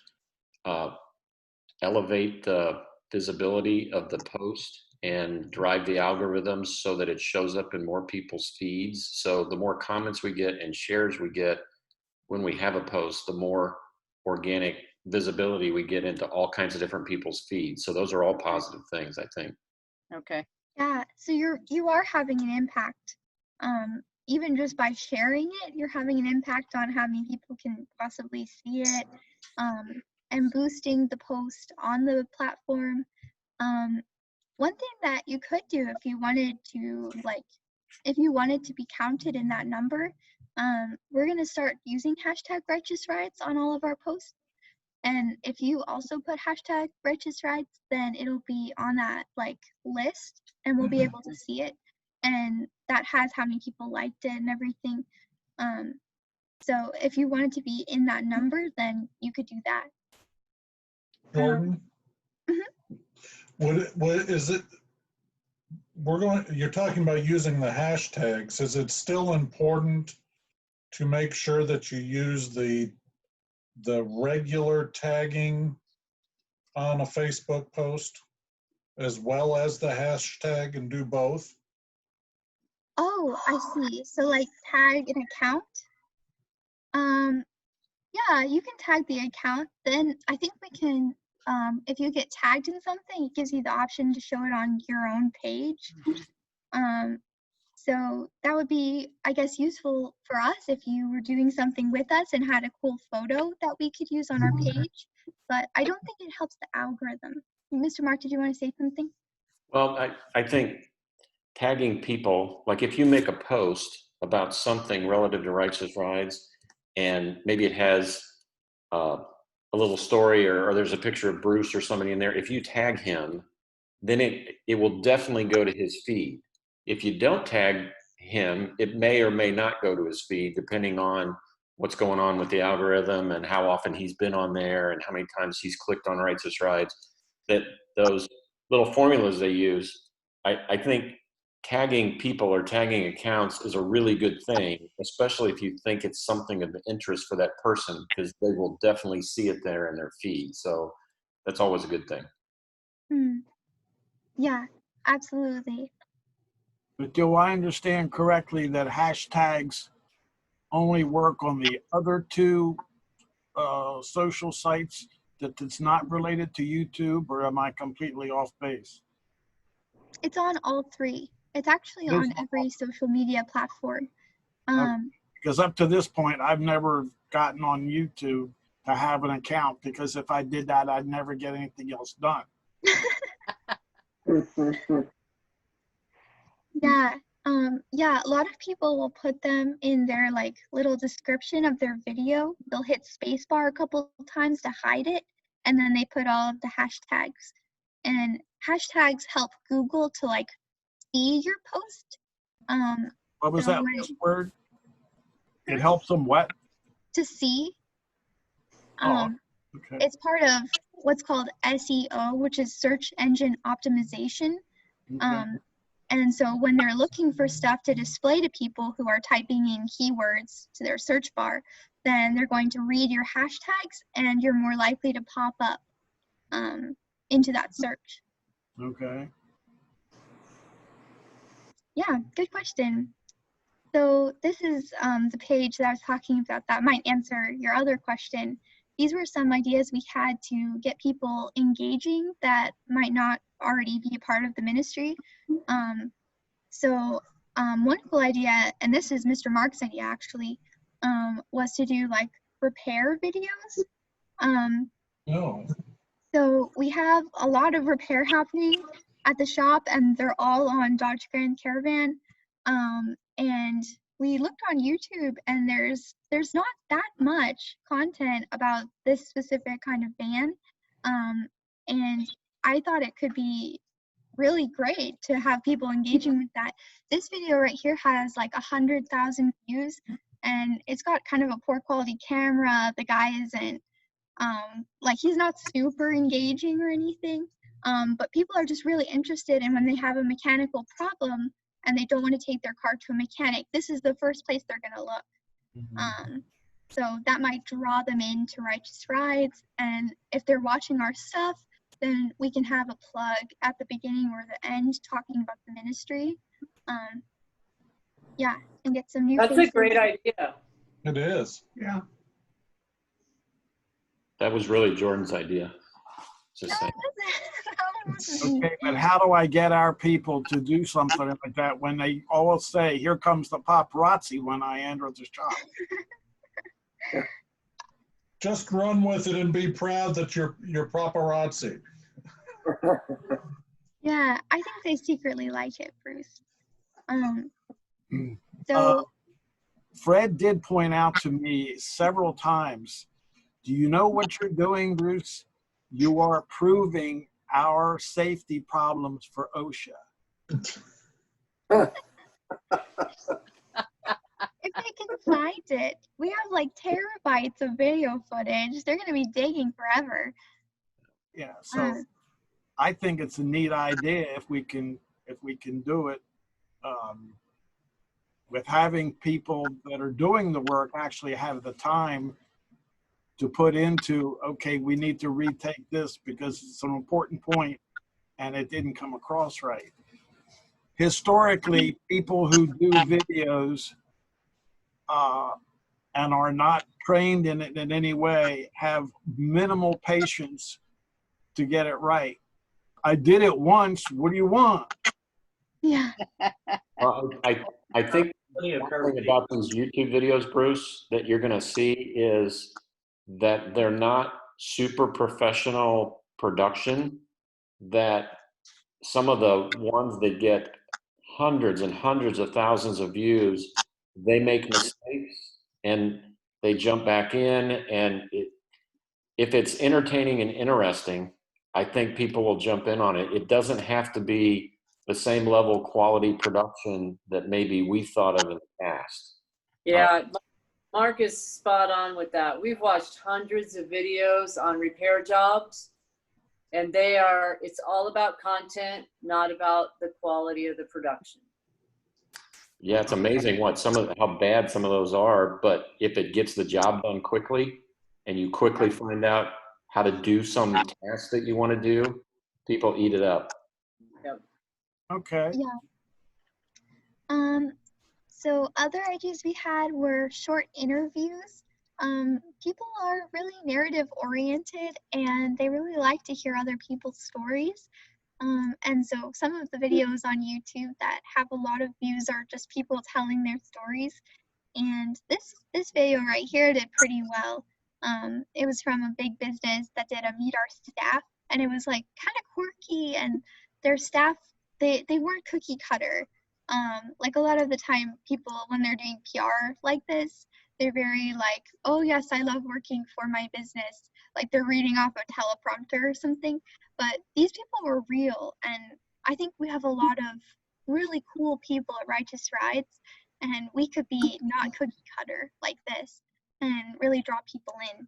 Speaker 6: elevate the visibility of the post and drive the algorithms so that it shows up in more people's feeds. So the more comments we get and shares we get when we have a post, the more organic visibility we get into all kinds of different people's feeds. So those are all positive things, I think.
Speaker 4: Okay.
Speaker 1: Yeah, so you are having an impact. Even just by sharing it, you're having an impact on how many people can possibly see it, and boosting the post on the platform. One thing that you could do if you wanted to be counted in that number, we're gonna start using hashtag Righteous Rides on all of our posts. And if you also put hashtag Righteous Rides, then it'll be on that like list and we'll be able to see it. And that has how many people liked it and everything. So if you wanted to be in that number, then you could do that.
Speaker 7: Jordan? What is it? You're talking about using the hashtags. Is it still important to make sure that you use the regular tagging on a Facebook post as well as the hashtag and do both?
Speaker 1: Oh, I see. So like tag an account? Yeah, you can tag the account. Then I think we can, if you get tagged in something, it gives you the option to show it on your own page. So that would be, I guess, useful for us if you were doing something with us and had a cool photo that we could use on our page. But I don't think it helps the algorithm. Mr. Mark, did you want to say something?
Speaker 6: Well, I think tagging people, like if you make a post about something relative to Righteous Rides, and maybe it has a little story or there's a picture of Bruce or somebody in there, if you tag him, then it will definitely go to his feed. If you don't tag him, it may or may not go to his feed, depending on what's going on with the algorithm and how often he's been on there and how many times he's clicked on Righteous Rides. That those little formulas they use, I think tagging people or tagging accounts is a really good thing, especially if you think it's something of interest for that person, because they will definitely see it there in their feed. So that's always a good thing.
Speaker 1: Yeah, absolutely.
Speaker 8: But do I understand correctly that hashtags only work on the other two social sites, that it's not related to YouTube, or am I completely off base?
Speaker 1: It's on all three. It's actually on every social media platform.
Speaker 8: Because up to this point, I've never gotten on YouTube to have an account, because if I did that, I'd never get anything else done.
Speaker 1: Yeah, yeah, a lot of people will put them in their like little description of their video. They'll hit spacebar a couple times to hide it, and then they put all of the hashtags. And hashtags help Google to like see your post.
Speaker 8: What was
Speaker 1: so
Speaker 8: that last word? It helps them what?
Speaker 1: To see.
Speaker 8: Okay.
Speaker 1: It's part of what's called SEO, which is search engine optimization.
Speaker 8: Okay.
Speaker 1: And so when they're looking for stuff to display to people who are typing in keywords to their search bar, then they're going to read your hashtags and you're more likely to pop up into that search.
Speaker 8: Okay.
Speaker 1: Yeah, good question. So this is the page that I was talking about that might answer your other question. These were some ideas we had to get people engaging that might not already be a part of the ministry. So one cool idea, and this is Mr. Mark's idea actually, was to do like repair videos.
Speaker 7: No.
Speaker 1: So we have a lot of repair happening at the shop, and they're all on Dodge Grand Caravan. And we looked on YouTube, and there's not that much content about this specific kind of van. And I thought it could be really great to have people engaging with that. This video right here has like 100,000 views, and it's got kind of a poor quality camera. The guy isn't like, he's not super engaging or anything, but people are just really interested, and when they have a mechanical problem and they don't want to take their car to a mechanic, this is the first place they're going to look. So that might draw them into Righteous Rides, and if they're watching our stuff, then we can have a plug at the beginning or the end talking about the ministry. Yeah, and get some new
Speaker 3: That's
Speaker 1: faces.
Speaker 3: a great idea.
Speaker 7: It is.
Speaker 8: Yeah.
Speaker 6: That was really Jordan's idea. Just
Speaker 1: No,
Speaker 6: saying.
Speaker 1: it wasn't.
Speaker 8: Okay, but how do I get our people to do something like that when they all say, here comes the paparazzi when I enter the shop?
Speaker 7: Just run with it and be proud that you're paparazzi.
Speaker 1: Yeah, I think they secretly like it, Bruce. So
Speaker 8: Fred did point out to me several times, do you know what you're doing, Bruce? You are proving our safety problems for OSHA.
Speaker 1: if they can find it, we have like terabytes of video footage. They're gonna be digging forever.
Speaker 8: Yeah, so I think it's a neat idea if we can do it with having people that are doing the work actually have the time to put into, okay, we need to retake this because it's an important point and it didn't come across right. Historically, people who do videos and are not trained in it in any way have minimal patience to get it right. I did it once, what do you want?
Speaker 1: Yeah.
Speaker 6: Well, I think one thing about these YouTube videos, Bruce, that you're going to see is that they're not super professional production, that some of the ones that get hundreds and hundreds of thousands of views, they make mistakes and they jump back in, and if it's entertaining and interesting, I think people will jump in on it. It doesn't have to be the same level quality production that maybe we thought of in the past.
Speaker 3: Yeah, Mark is spot on with that. We've watched hundreds of videos on repair jobs, and it's all about content, not about the quality of the production.
Speaker 6: Yeah, it's amazing how bad some of those are, but if it gets the job done quickly and you quickly find out how to do some task that you want to do, people eat it up.
Speaker 3: Yep.
Speaker 8: Okay.
Speaker 1: Yeah. So other ideas we had were short interviews. People are really narrative oriented, and they really like to hear other people's stories. And so some of the videos on YouTube that have a lot of views are just people telling their stories. And this video right here did pretty well. It was from a big business that did a meet our staff, and it was like kind of quirky, and their staff, they weren't cookie cutter. Like a lot of the time people, when they're doing PR like this, they're very like, oh yes, I love working for my business. Like they're reading off a teleprompter or something. But these people were real, and I think we have a lot of really cool people at Righteous Rides, and we could be not cookie cutter like this and really draw people in.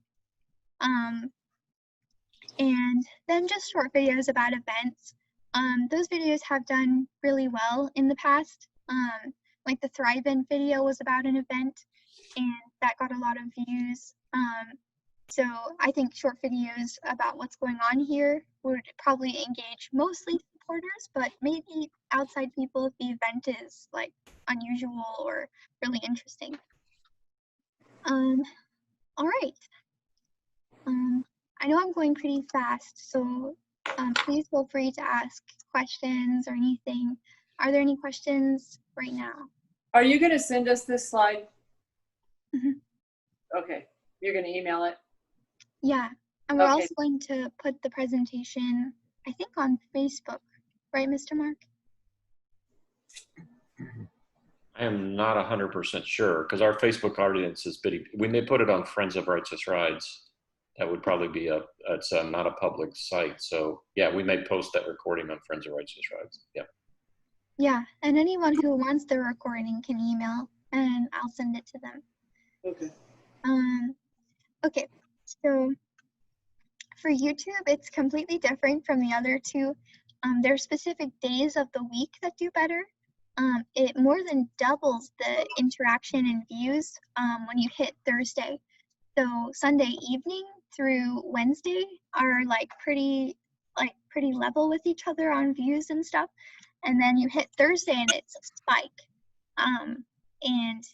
Speaker 1: And then just short videos about events. Those videos have done really well in the past. Like the Thrive In video was about an event, and that got a lot of views. So I think short videos about what's going on here would probably engage mostly supporters, but maybe outside people if the event is like unusual or really interesting. All right. I know I'm going pretty fast, so please feel free to ask questions or anything. Are there any questions right now?
Speaker 3: Are you going to send us this slide?
Speaker 1: Mhm.
Speaker 3: Okay, you're going to email it?
Speaker 1: Yeah, and we're
Speaker 3: Okay.
Speaker 1: also going to put the presentation, I think, on Facebook, right, Mr. Mark?
Speaker 6: I am not 100% sure because our Facebook audience is big. We may put it on Friends of Righteous Rides. That would probably be it's not a public site. So yeah, we may post that recording on Friends of Righteous Rides. Yeah.
Speaker 1: Yeah, and anyone who wants the recording can email and I'll send it to them.
Speaker 3: Okay.
Speaker 1: Okay, so for YouTube, it's completely different from the other two. There are specific days of the week that do better. It more than doubles the interaction and views when you hit Thursday. So Sunday evening through Wednesday are like pretty level with each other on views and stuff. And then you hit Thursday and it's a spike. And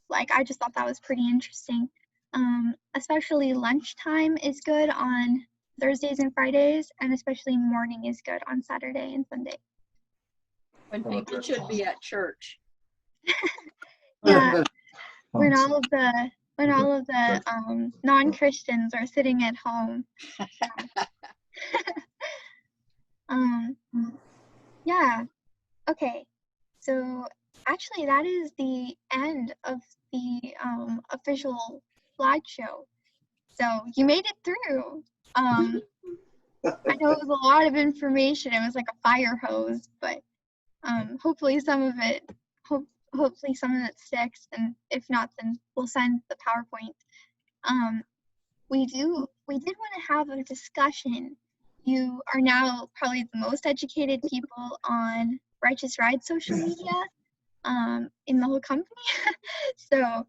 Speaker 1: like I just thought that was pretty interesting. Especially lunchtime is good on Thursdays and Fridays, and especially morning is good on Saturday and Sunday.
Speaker 4: When people should be at church.
Speaker 1: Yeah, when all of the non-Christians are sitting at home. Yeah. Okay. So actually, that is the end of the official slideshow. So you made it through. I know it was a lot of information. It was like a fire hose, but hopefully some of it sticks, and if not, then we'll send the PowerPoint. We did want to have a discussion. You are now probably the most educated people on Righteous Ride social media in the whole company. So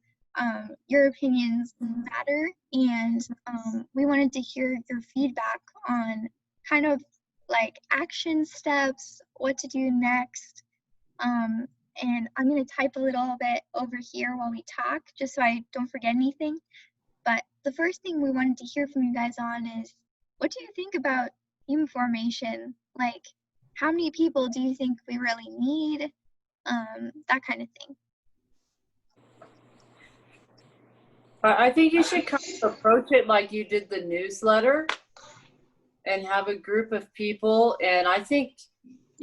Speaker 1: your opinions matter, and we wanted to hear your feedback on kind of like action steps, what to do next. And I'm going to type a little bit over here while we talk, just so I don't forget anything. But the first thing we wanted to hear from you guys on is, what do you think about team formation? Like, how many people do you think we really need? That kind of thing.
Speaker 3: I think you should kind of approach it like you did the newsletter and have a group of people. And I think,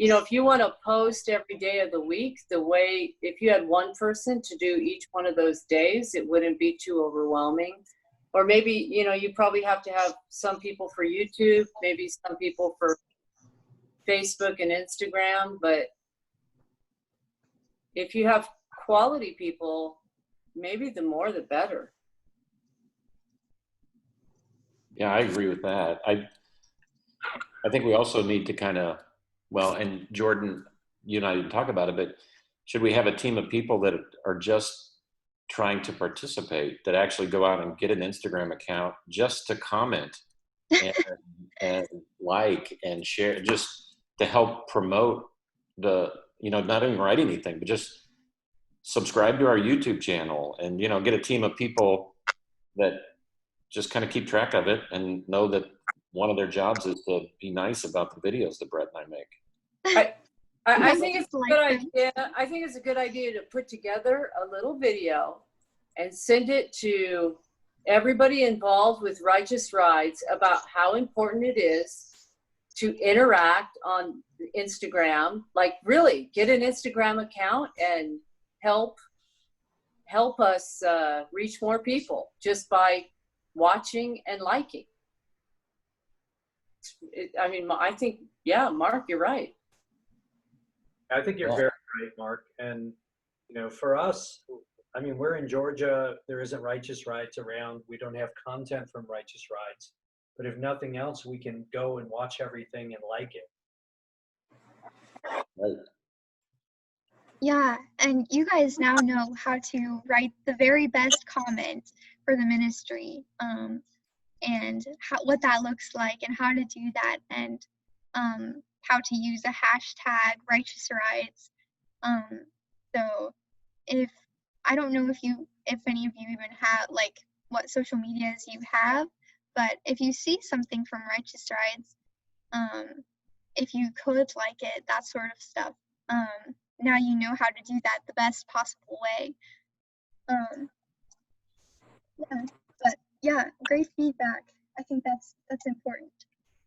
Speaker 3: if you want to post every day of the week, if you had one person to do each one of those days, it wouldn't be too overwhelming. Or maybe, you probably have to have some people for YouTube, maybe some people for Facebook and Instagram. But if you have quality people, maybe the more the better.
Speaker 6: Yeah, I agree with that. I think we also need to kind of, and Jordan, you and I didn't talk about it, but should we have a team of people that are just trying to participate, that actually go out and get an Instagram account just to comment and like and share, just to help promote not even write anything, but just subscribe to our YouTube channel and, get a team of people that just kind of keep track of it and know that one of their jobs is to be nice about the videos that Brett and I make.
Speaker 3: I think it's a good idea. I think it's a good idea to put together a little video and send it to everybody involved with Righteous Rides about how important it is to interact on Instagram. Like, really get an Instagram account and help us reach more people just by watching and liking. I think, Mark, you're right.
Speaker 5: I think you're very right, Mark. And, for us, we're in Georgia. There isn't Righteous Rides around. We don't have content from Righteous Rides. But if nothing else, we can go and watch everything and like it.
Speaker 6: Right.
Speaker 1: Yeah, and you guys now know how to write the very best comment for the ministry, and what that looks like, and how to do that, and how to use a hashtag Righteous Rides. So I don't know if any of you even have what social medias you have, but if you see something from Righteous Rides, if you could like it, that sort of stuff, Now you know how to do that the best possible way. Yeah, but yeah, great feedback. I think that's important.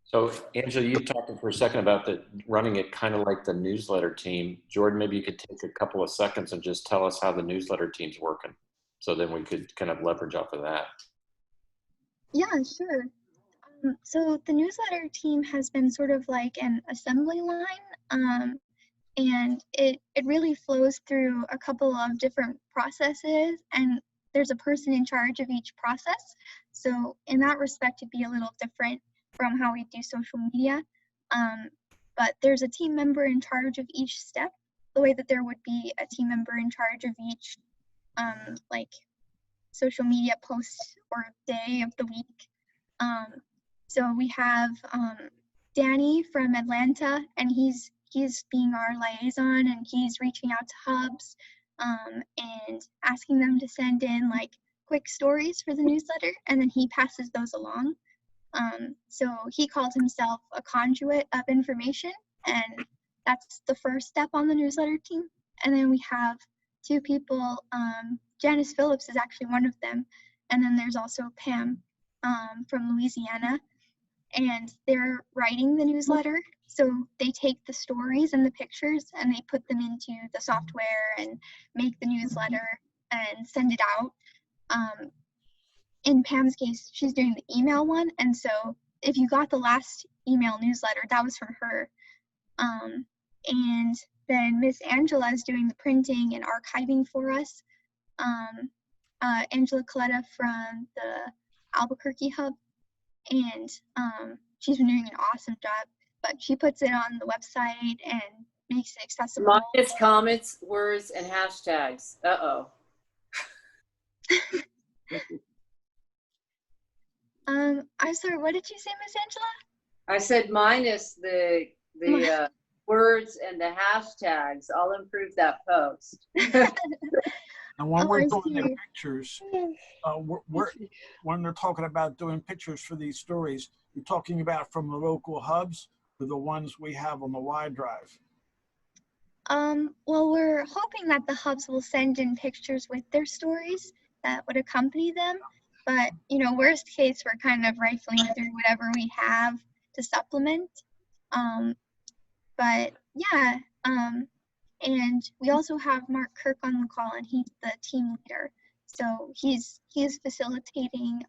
Speaker 6: So Angela, you talked for a second about running it kind of like the newsletter team. Jordan, maybe you could take a couple of seconds and just tell us how the newsletter team's working. So then we could kind of leverage off of that.
Speaker 1: Yeah, sure. So the newsletter team has been sort of like an assembly line, and it really flows through a couple of different processes, and there's a person in charge of each process. So in that respect, it'd be a little different from how we do social media. But there's a team member in charge of each step, the way that there would be a team member in charge of each like social media post or day of the week. So we have Danny from Atlanta, and he's being our liaison, and he's reaching out to hubs and asking them to send in like quick stories for the newsletter, and then he passes those along. So he calls himself a conduit of information, and that's the first step on the newsletter team. And then we have two people, Janice Phillips is actually one of them, and then there's also Pam from Louisiana, and they're writing the newsletter. So they take the stories and the pictures and they put them into the software and make the newsletter and send it out. In Pam's case, she's doing the email one, and so if you got the last email newsletter, that was from her. And then Miss Angela is doing the printing and archiving for us. Angela Coletta from the Albuquerque hub, and she's been doing an awesome job, but she puts it on the website and makes it accessible.
Speaker 3: Minus comments, words, and hashtags. Uh-oh.
Speaker 1: I'm sorry, what did you say, Miss Angela?
Speaker 3: I said minus the words and the hashtags. I'll improve that post.
Speaker 8: And when
Speaker 1: Oh,
Speaker 8: we're
Speaker 1: I
Speaker 8: doing the
Speaker 1: see.
Speaker 8: pictures, when they're talking about doing pictures for these stories, you're talking about from the local hubs or the ones we have on the Y drive?
Speaker 1: Well, we're hoping that the hubs will send in pictures with their stories that would accompany them. But, you know, worst case, we're kind of rifling through whatever we have to supplement. But yeah, and we also have Mark Kirk on the call, and he's the team leader. So he's facilitating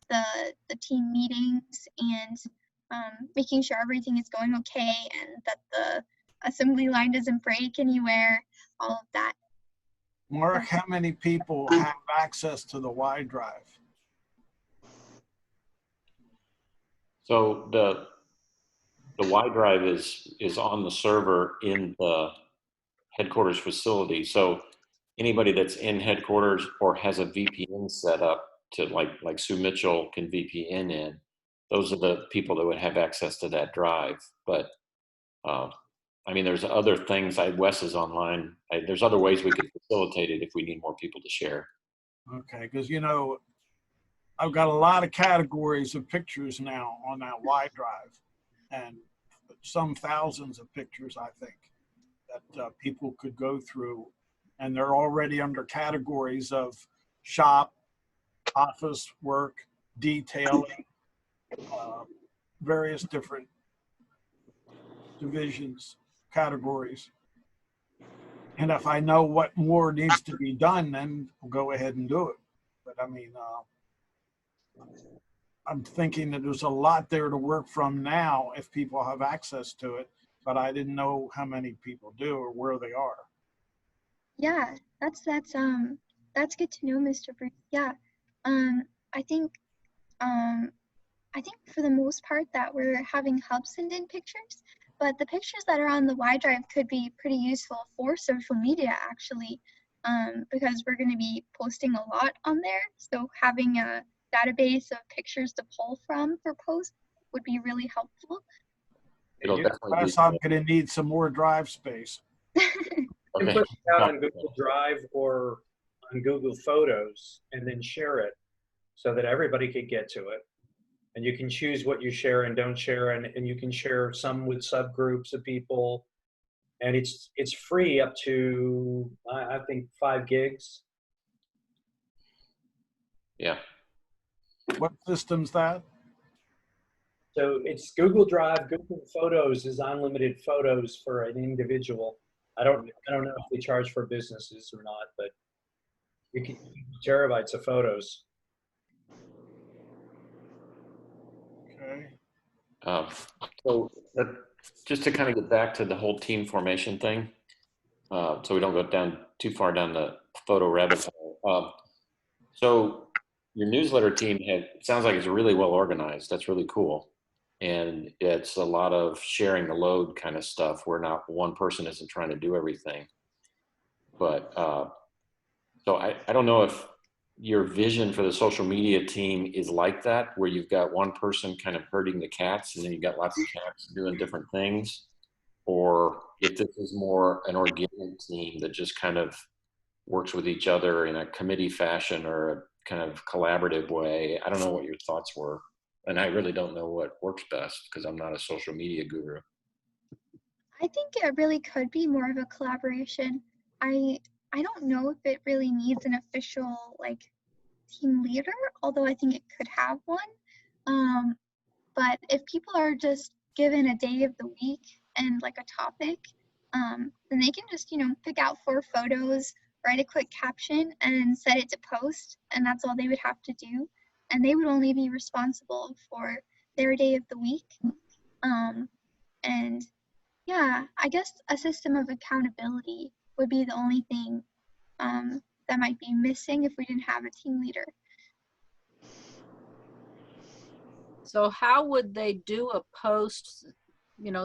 Speaker 1: the team meetings and making sure everything is going okay and that the assembly line doesn't break anywhere, all of that.
Speaker 8: Mark, how many people have access to the Y drive?
Speaker 6: So the Y drive is on the server in the headquarters facility. So anybody that's in headquarters or has a VPN set up to like Sue Mitchell can VPN in, those are the people that would have access to that drive. But I mean, there's other things. Wes is online. There's other ways we could facilitate it if we need more people to share.
Speaker 8: Okay, because you know, I've got a lot of categories of pictures now on that Y drive, and some thousands of pictures, I think, that people could go through, and they're already under categories of shop, office work, detailing, various different divisions, categories. And if I know what more needs to be done, then we'll go ahead and do it. But I mean, I'm thinking that there's a lot there to work from now if people have access to it, but I didn't know how many people do or where they are.
Speaker 1: Yeah, that's good to know, Mr. Bruce. Yeah, I think for the most part that we're having hubs send in pictures, but the pictures that are on the Y drive could be pretty useful for social media actually, because we're going to be posting a lot on there. So having a database of pictures to pull from for posts would be really helpful.
Speaker 6: It'll definitely be.
Speaker 8: Plus, I'm going to need some more drive space.
Speaker 5: You can put it out on Google Drive or on Google Photos and then share it so that everybody could get to it. And you can choose what you share and don't share, and you can share some with subgroups of people. and it's free up to I think 5 gigs.
Speaker 6: Yeah.
Speaker 8: What system's that?
Speaker 5: So it's Google Drive. Google Photos is unlimited photos for an individual. I don't know if they charge for businesses or not, but you can terabytes of photos.
Speaker 8: Okay.
Speaker 6: So just to kind of get back to the whole team formation thing, so we don't go too far down the photo rabbit hole. So your newsletter team sounds like it's really well organized. That's really cool. And it's a lot of sharing the load kind of stuff where not one person isn't trying to do everything. But so I don't know if your vision for the social media team is like that, where you've got one person kind of herding the cats and then you've got lots of cats doing different things, or if this is more an organic team that just kind of works with each other in a committee fashion or a kind of collaborative way. I don't know what your thoughts were. And I really don't know what works best because I'm not a social media guru.
Speaker 1: I think it really could be more of a collaboration. I don't know if it really needs an official like team leader, although I think it could have one. But if people are just given a day of the week and like a topic, then they can just, pick out 4 photos, write a quick caption, and set it to post, and that's all they would have to do. And they would only be responsible for their day of the week. And yeah, I guess a system of accountability would be the only thing that might be missing if we didn't have a team leader.
Speaker 4: So how would they do a post?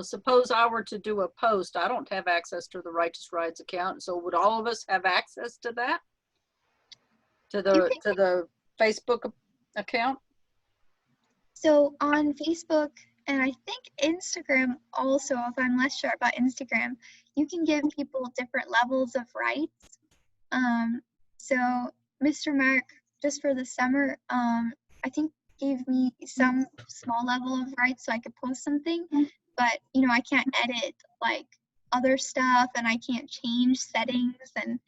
Speaker 4: Suppose I were to do a post, I don't have access to the Righteous Rides account. So would all of us have access to that? To the Facebook account?
Speaker 1: So on Facebook and I think Instagram also, if I'm less sure about Instagram, you can give people different levels of rights. So Mr. Mark, just for the summer, I think gave me some small level of rights so I could post something, but I can't edit like other stuff and I can't change settings, and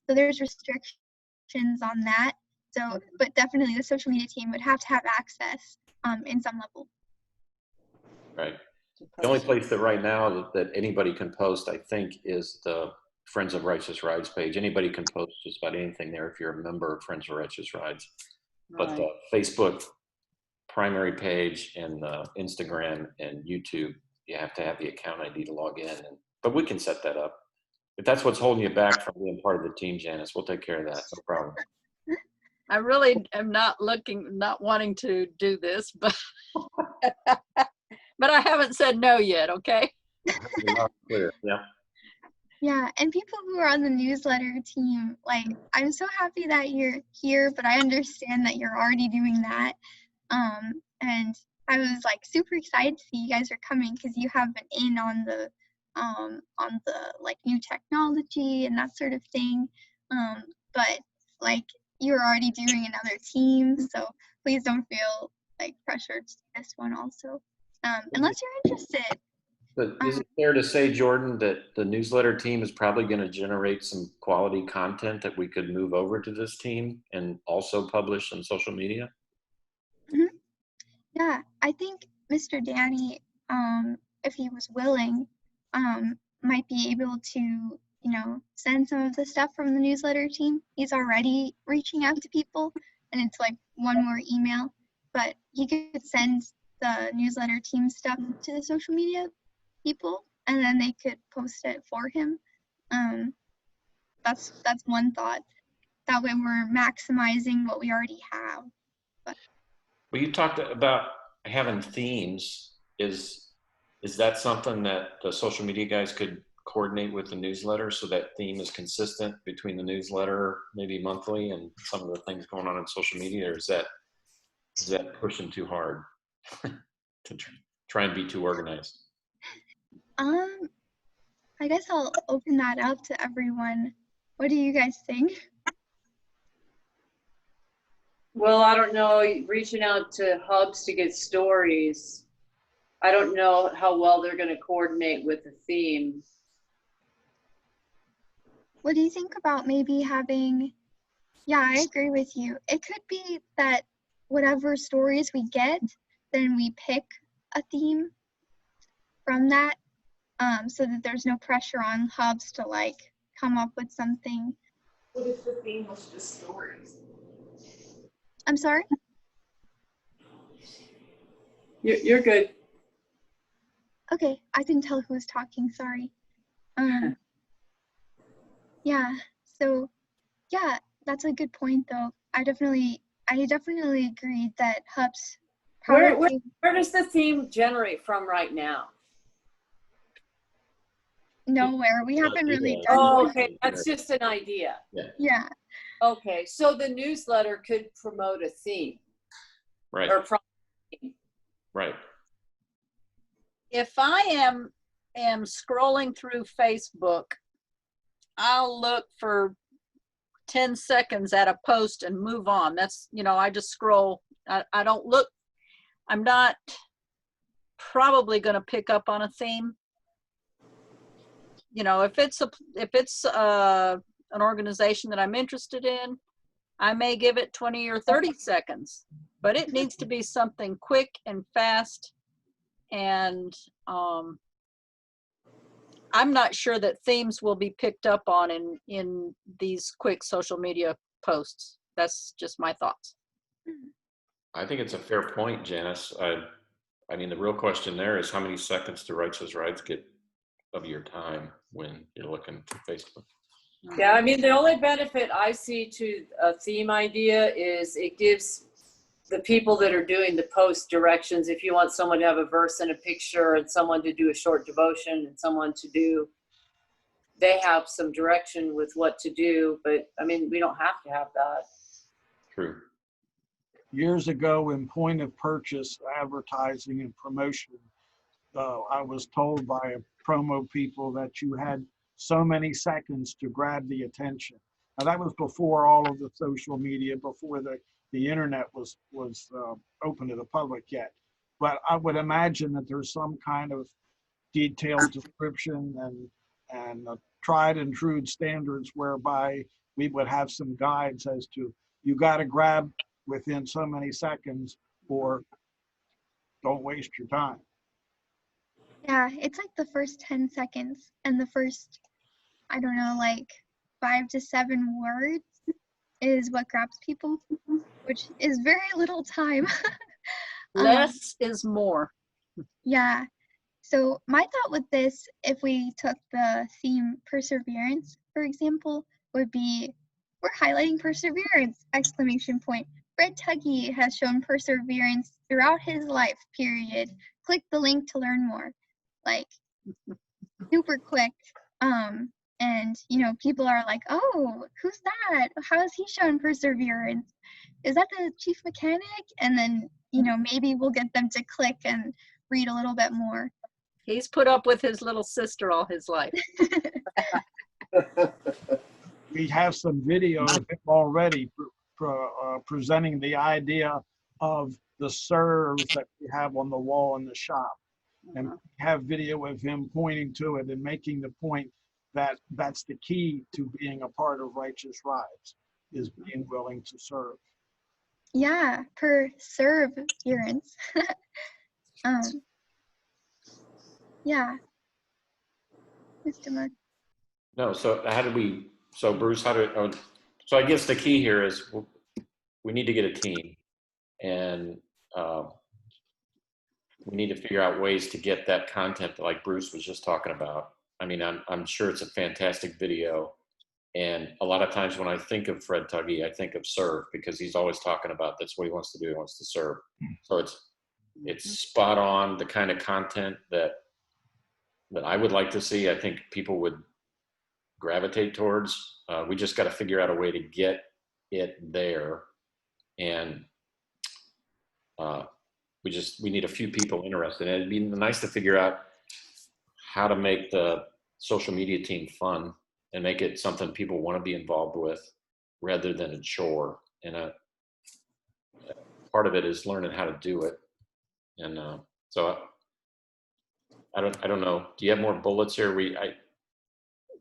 Speaker 1: so there's restrictions on that. So, but definitely the social media team would have to have access in some level.
Speaker 6: Right. The only place that right now that anybody can post, I think, is the Friends of Righteous Rides page. Anybody can post just about anything there if you're a member of Friends of Righteous Rides.
Speaker 4: Right.
Speaker 6: But the Facebook primary page and the Instagram and YouTube, you have to have the account ID to log in. But we can set that up. If that's what's holding you back from being part of the team, Janice, we'll take care of that. No problem.
Speaker 4: I really am not wanting to do this, but but I haven't said no yet, okay?
Speaker 6: Clear. Yeah.
Speaker 1: Yeah, and people who are on the newsletter team, like, I'm so happy that you're here, but I understand that you're already doing that. And I was like super excited to see you guys are coming because you have been in on the like new technology and that sort of thing. But like you're already doing another team, so please don't feel like pressured to this one also. Unless you're interested.
Speaker 6: But is it fair to say, Jordan, that the newsletter team is probably going to generate some quality content that we could move over to this team and also publish on social media?
Speaker 1: Mm-hmm. Yeah, I think Mr. Danny, if he was willing, might be able to, send some of the stuff from the newsletter team. He's already reaching out to people, and it's like one more email, but he could send the newsletter team stuff to the social media people, and then they could post it for him. That's one thought. That way we're maximizing what we already have. But
Speaker 6: well, you talked about having themes. Is that something that the social media guys could coordinate with the newsletter so that theme is consistent between the newsletter, maybe monthly, and some of the things going on social media? Or is that pushing too hard to try and be too organized?
Speaker 1: I guess I'll open that up to everyone. What do you guys think?
Speaker 3: Well, I don't know, reaching out to hubs to get stories. I don't know how well they're going to coordinate with the theme.
Speaker 1: What do you think about maybe having, yeah, I agree with you. It could be that whatever stories we get, then we pick a theme from that, so that there's no pressure on hubs to like come up with something.
Speaker 2: What if the theme was just stories?
Speaker 1: I'm sorry?
Speaker 3: You're good.
Speaker 1: Okay, I didn't tell who was talking, sorry. Yeah, so yeah, that's a good point though. I definitely agree that hubs
Speaker 3: Where
Speaker 1: probably
Speaker 3: does the theme generate from right now?
Speaker 1: nowhere. We haven't really done
Speaker 3: Oh,
Speaker 1: it.
Speaker 3: okay. That's just an idea.
Speaker 1: Yeah.
Speaker 3: Okay, so the newsletter could promote a theme
Speaker 6: Right.
Speaker 3: or
Speaker 6: Right.
Speaker 4: If I am scrolling through Facebook, I'll look for 10 seconds at a post and move on. That's, I just scroll. I don't look. I'm not probably going to pick up on a theme. If it's an organization that I'm interested in, I may give it 20 or 30 seconds, but it needs to be something quick and fast. And I'm not sure that themes will be picked up on in these quick social media posts. That's just my thoughts.
Speaker 6: I think it's a fair point, Janice. I mean, the real question there is how many seconds do Righteous Rides get of your time when you're looking for Facebook?
Speaker 3: Yeah, I mean, the only benefit I see to a theme idea is it gives the people that are doing the post directions. If you want someone to have a verse and a picture and someone to do a short devotion and someone to do, they have some direction with what to do. But I mean, we don't have to have that.
Speaker 6: True.
Speaker 8: Years ago in point of purchase advertising and promotion, I was told by promo people that you had so many seconds to grab the attention. Now that was before all of the social media, before the internet was open to the public yet. But I would imagine that there's some kind of detailed description and tried and true standards whereby we would have some guides as to you got to grab within so many seconds or don't waste your time.
Speaker 1: Yeah, it's like the first 10 seconds and the first, I don't know, like 5 to 7 words is what grabs people, which is very little time.
Speaker 4: Less is more.
Speaker 1: Yeah. So my thought with this, if we took the theme perseverance, for example, would be we're highlighting perseverance, exclamation point. Fred Tuggy has shown perseverance throughout his life, period. Click the link to learn more. Like, super quick. And, people are like, oh, who's that? How has he shown perseverance? Is that the chief mechanic? And then, maybe we'll get them to click and read a little bit more.
Speaker 4: He's put up with his little sister all his life.
Speaker 8: We have some video of him already presenting the idea of the serves that we have on the wall in the shop. And we have video of him pointing to it and making the point that that's the key to being a part of Righteous Rides, is being willing to serve.
Speaker 1: Yeah, perseverance. Yeah. Mr. Mark.
Speaker 6: No, so Bruce, so I guess the key here is we need to get a team, and we need to figure out ways to get that content that, like Bruce was just talking about. I mean, I'm sure it's a fantastic video, and a lot of times when I think of Fred Tuggy, I think of serve, because he's always talking about that's what he wants to do. He wants to serve. So it's spot on the kind of content that I would like to see. I think people would gravitate towards. We just got to figure out a way to get it there, and we need a few people interested. And it'd be nice to figure out how to make the social media team fun and make it something people want to be involved with rather than a chore. And part of it is learning how to do it. And so I don't know. Do you have more bullets here?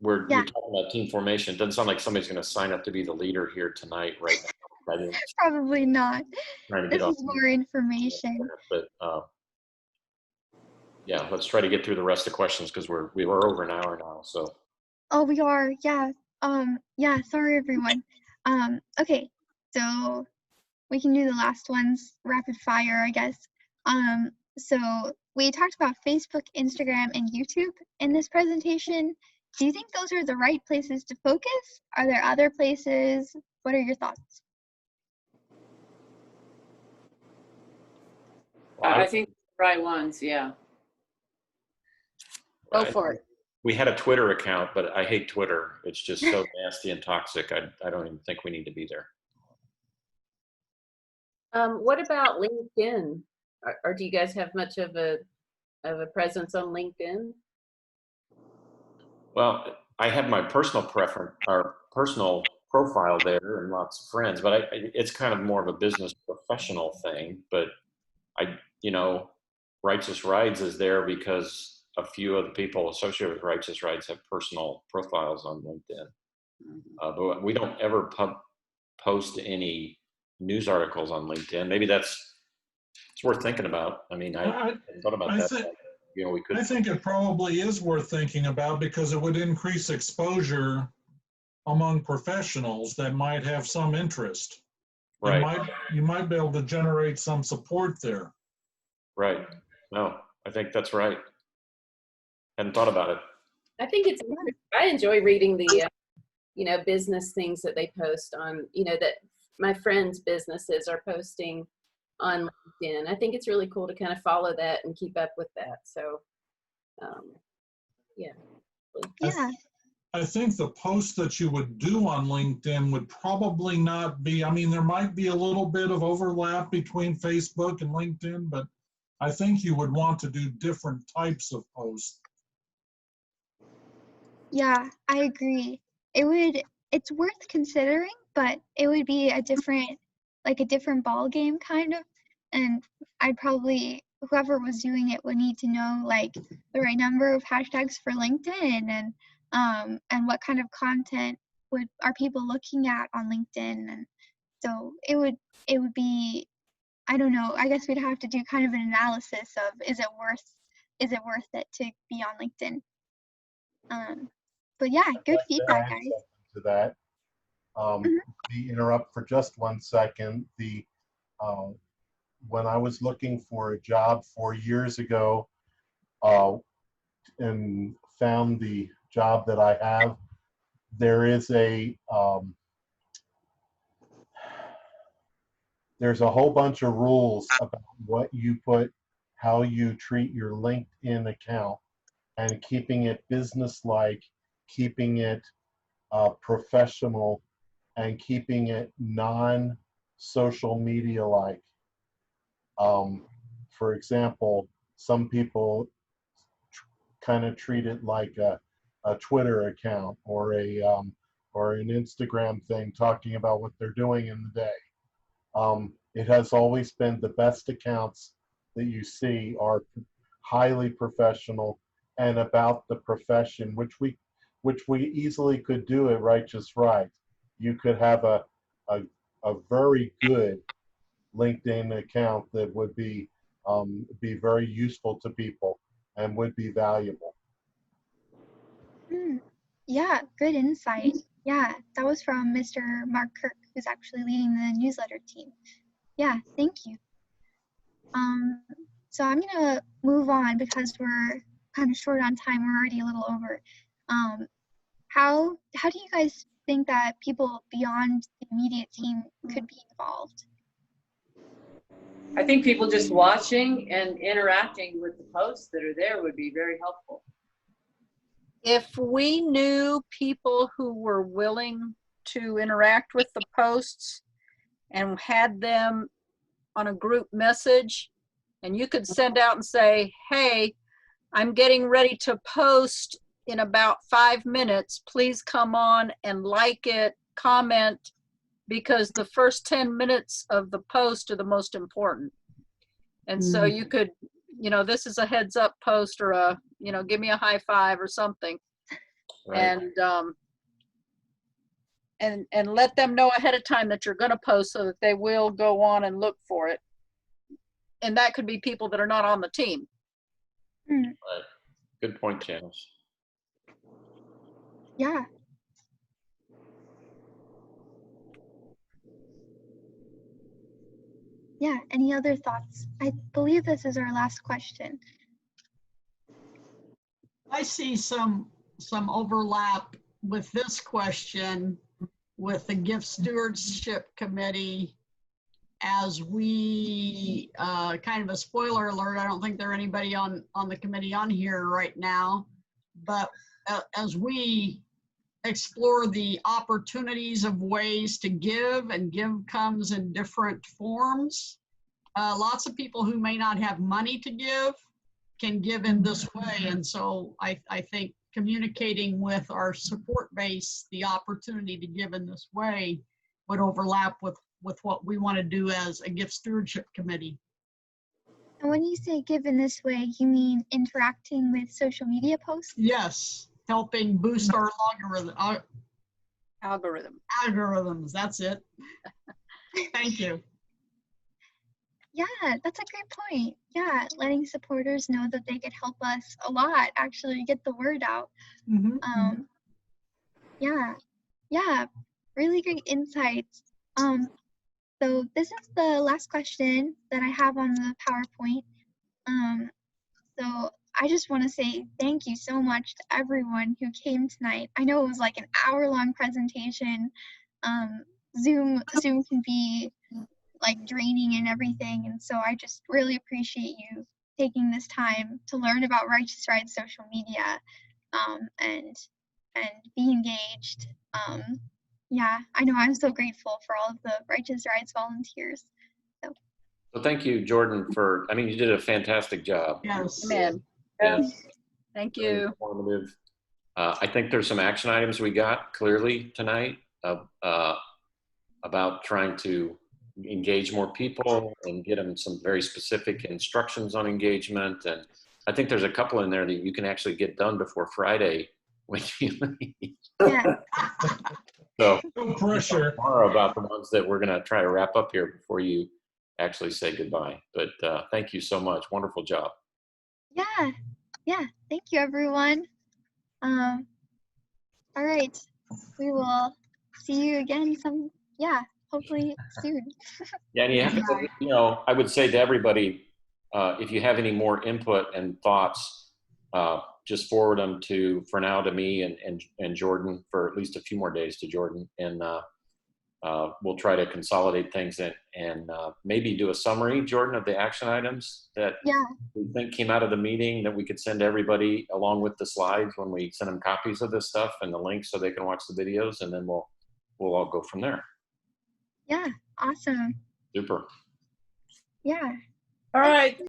Speaker 6: You're
Speaker 1: Yeah.
Speaker 6: talking about team formation. It doesn't sound like somebody's going to sign up to be the leader here tonight, right now. I didn't
Speaker 1: Probably not.
Speaker 6: trying to
Speaker 1: This
Speaker 6: get off.
Speaker 1: is more information.
Speaker 6: But yeah, let's try to get through the rest of the questions because we were over an hour now. So.
Speaker 1: Oh, we are. Yeah. Yeah. Sorry, everyone. Okay. So we can do the last ones rapid fire, I guess. So we talked about Facebook, Instagram, and YouTube in this presentation. Do you think those are the right places to focus? Are there other places? What are your thoughts?
Speaker 3: I think the right ones, yeah.
Speaker 4: Go for it.
Speaker 6: We had a Twitter account, but I hate Twitter. It's just so nasty and toxic. I don't even think we need to be there.
Speaker 2: What about LinkedIn? Or do you guys have much of a presence on LinkedIn?
Speaker 6: Well, I have my personal preference or personal profile there and lots of friends, but it's kind of more of a business professional thing. But Righteous Rides is there because a few of the people associated with Righteous Rides have personal profiles on LinkedIn. But we don't ever post any news articles on LinkedIn. Maybe it's worth thinking about. I mean, I hadn't thought about that. We could.
Speaker 7: I think it probably is worth thinking about because it would increase exposure among professionals that might have some interest.
Speaker 6: Right.
Speaker 7: You might be able to generate some support there.
Speaker 6: Right. No, I think that's right. Hadn't thought about it.
Speaker 2: I think I enjoy reading the, business things that they post on, that my friends' businesses are posting on LinkedIn. I think it's really cool to kind of follow that and keep up with that. So, yeah.
Speaker 1: Yeah.
Speaker 7: I think the post that you would do on LinkedIn would probably not be, I mean, there might be a little bit of overlap between Facebook and LinkedIn, but I think you would want to do different types of posts.
Speaker 1: Yeah, I agree. It's worth considering, but it would be a different ball game kind of. And whoever was doing it would need to know like the right number of hashtags for LinkedIn and what kind of content are people looking at on LinkedIn. And so it would be, I don't know, I guess we'd have to do kind of an analysis of is it worth it to be on LinkedIn? But yeah, good feedback, guys.
Speaker 9: To that, the interrupt for just 1 second. When I was looking for a job 4 years ago, and found the job that I have, there's a whole bunch of rules about what you put, how you treat your LinkedIn account, and keeping it business-like, keeping it professional, and keeping it non-social media-like. For example, some people kind of treat it like a Twitter account or an Instagram thing talking about what they're doing in the day. It has always been the best accounts that you see are highly professional and about the profession, which we easily could do at Righteous Rides. You could have a very good LinkedIn account that would be very useful to people and would be valuable.
Speaker 1: Yeah, good insight. Yeah, that was from Mr. Mark Kirk, who's actually leading the newsletter team. Yeah, thank you. So I'm gonna move on because we're kind of short on time. We're already a little over. How do you guys think that people beyond the immediate team could be involved?
Speaker 3: I think people just watching and interacting with the posts that are there would be very helpful.
Speaker 4: If we knew people who were willing to interact with the posts and had them on a group message, and you could send out and say, hey, I'm getting ready to post in about 5 minutes, please come on and like it, comment, because the first 10 minutes of the post are the most important. And so you could you know, this is a heads up post or a, you know, give me a high five or something.
Speaker 6: Right.
Speaker 4: And let them know ahead of time that you're going to post so that they will go on and look for it. And that could be people that are not on the team.
Speaker 1: Mm,
Speaker 6: Right. Good point, Janice.
Speaker 1: yeah. Yeah, any other thoughts? I believe this is our last question.
Speaker 10: I see some overlap with this question with the Gift Stewardship Committee. As we, kind of a spoiler alert, I don't think there are anybody on the committee on here right now, but as we explore the opportunities of ways to give, and give comes in different forms, lots of people who may not have money to give can give in this way. And so I think communicating with our support base the opportunity to give in this way would overlap with what we want to do as a Gift Stewardship Committee.
Speaker 1: And when you say give in this way, you mean interacting with social media posts?
Speaker 10: Yes, helping boost our algorithms. That's it. Thank you.
Speaker 1: Yeah, that's a great point. Yeah, letting supporters know that they could help us a lot, actually get the word out.
Speaker 10: Mhm.
Speaker 1: Yeah, really great insights. So this is the last question that I have on the PowerPoint. So I just want to say thank you so much to everyone who came tonight. I know it was like an hour-long presentation. Zoom can be like draining and everything, and so I just really appreciate you taking this time to learn about Righteous Rides social media, and be engaged. Yeah, I know I'm so grateful for all of the Righteous Rides volunteers.
Speaker 6: So thank you, Jordan, for, I mean, you did a fantastic job.
Speaker 10: Yes.
Speaker 4: Man,
Speaker 6: And
Speaker 4: thank
Speaker 6: very
Speaker 4: you.
Speaker 6: informative. I think there's some action items we got clearly tonight about trying to engage more people and get them some very specific instructions on engagement. And I think there's a couple in there that you can actually get done before Friday when you leave.
Speaker 1: Yeah,
Speaker 6: So
Speaker 7: No pressure.
Speaker 6: tomorrow about the ones that we're going to try to wrap up here before you actually say goodbye. But thank you so much. Wonderful job.
Speaker 1: yeah. Thank you, everyone. All right, we will see you again hopefully soon.
Speaker 6: Yeah, and you have to, you know, I would say to everybody, if you have any more input and thoughts, just forward them for now to me and Jordan for at least a few more days to Jordan, and we'll try to consolidate things and maybe do a summary, Jordan, of the action items that
Speaker 1: Yeah,
Speaker 6: we think came out of the meeting that we could send to everybody along with the slides when we send them copies of this stuff and the links so they can watch the videos, and then we'll all go from there.
Speaker 1: yeah, awesome.
Speaker 6: Super.
Speaker 1: Yeah.
Speaker 3: All right.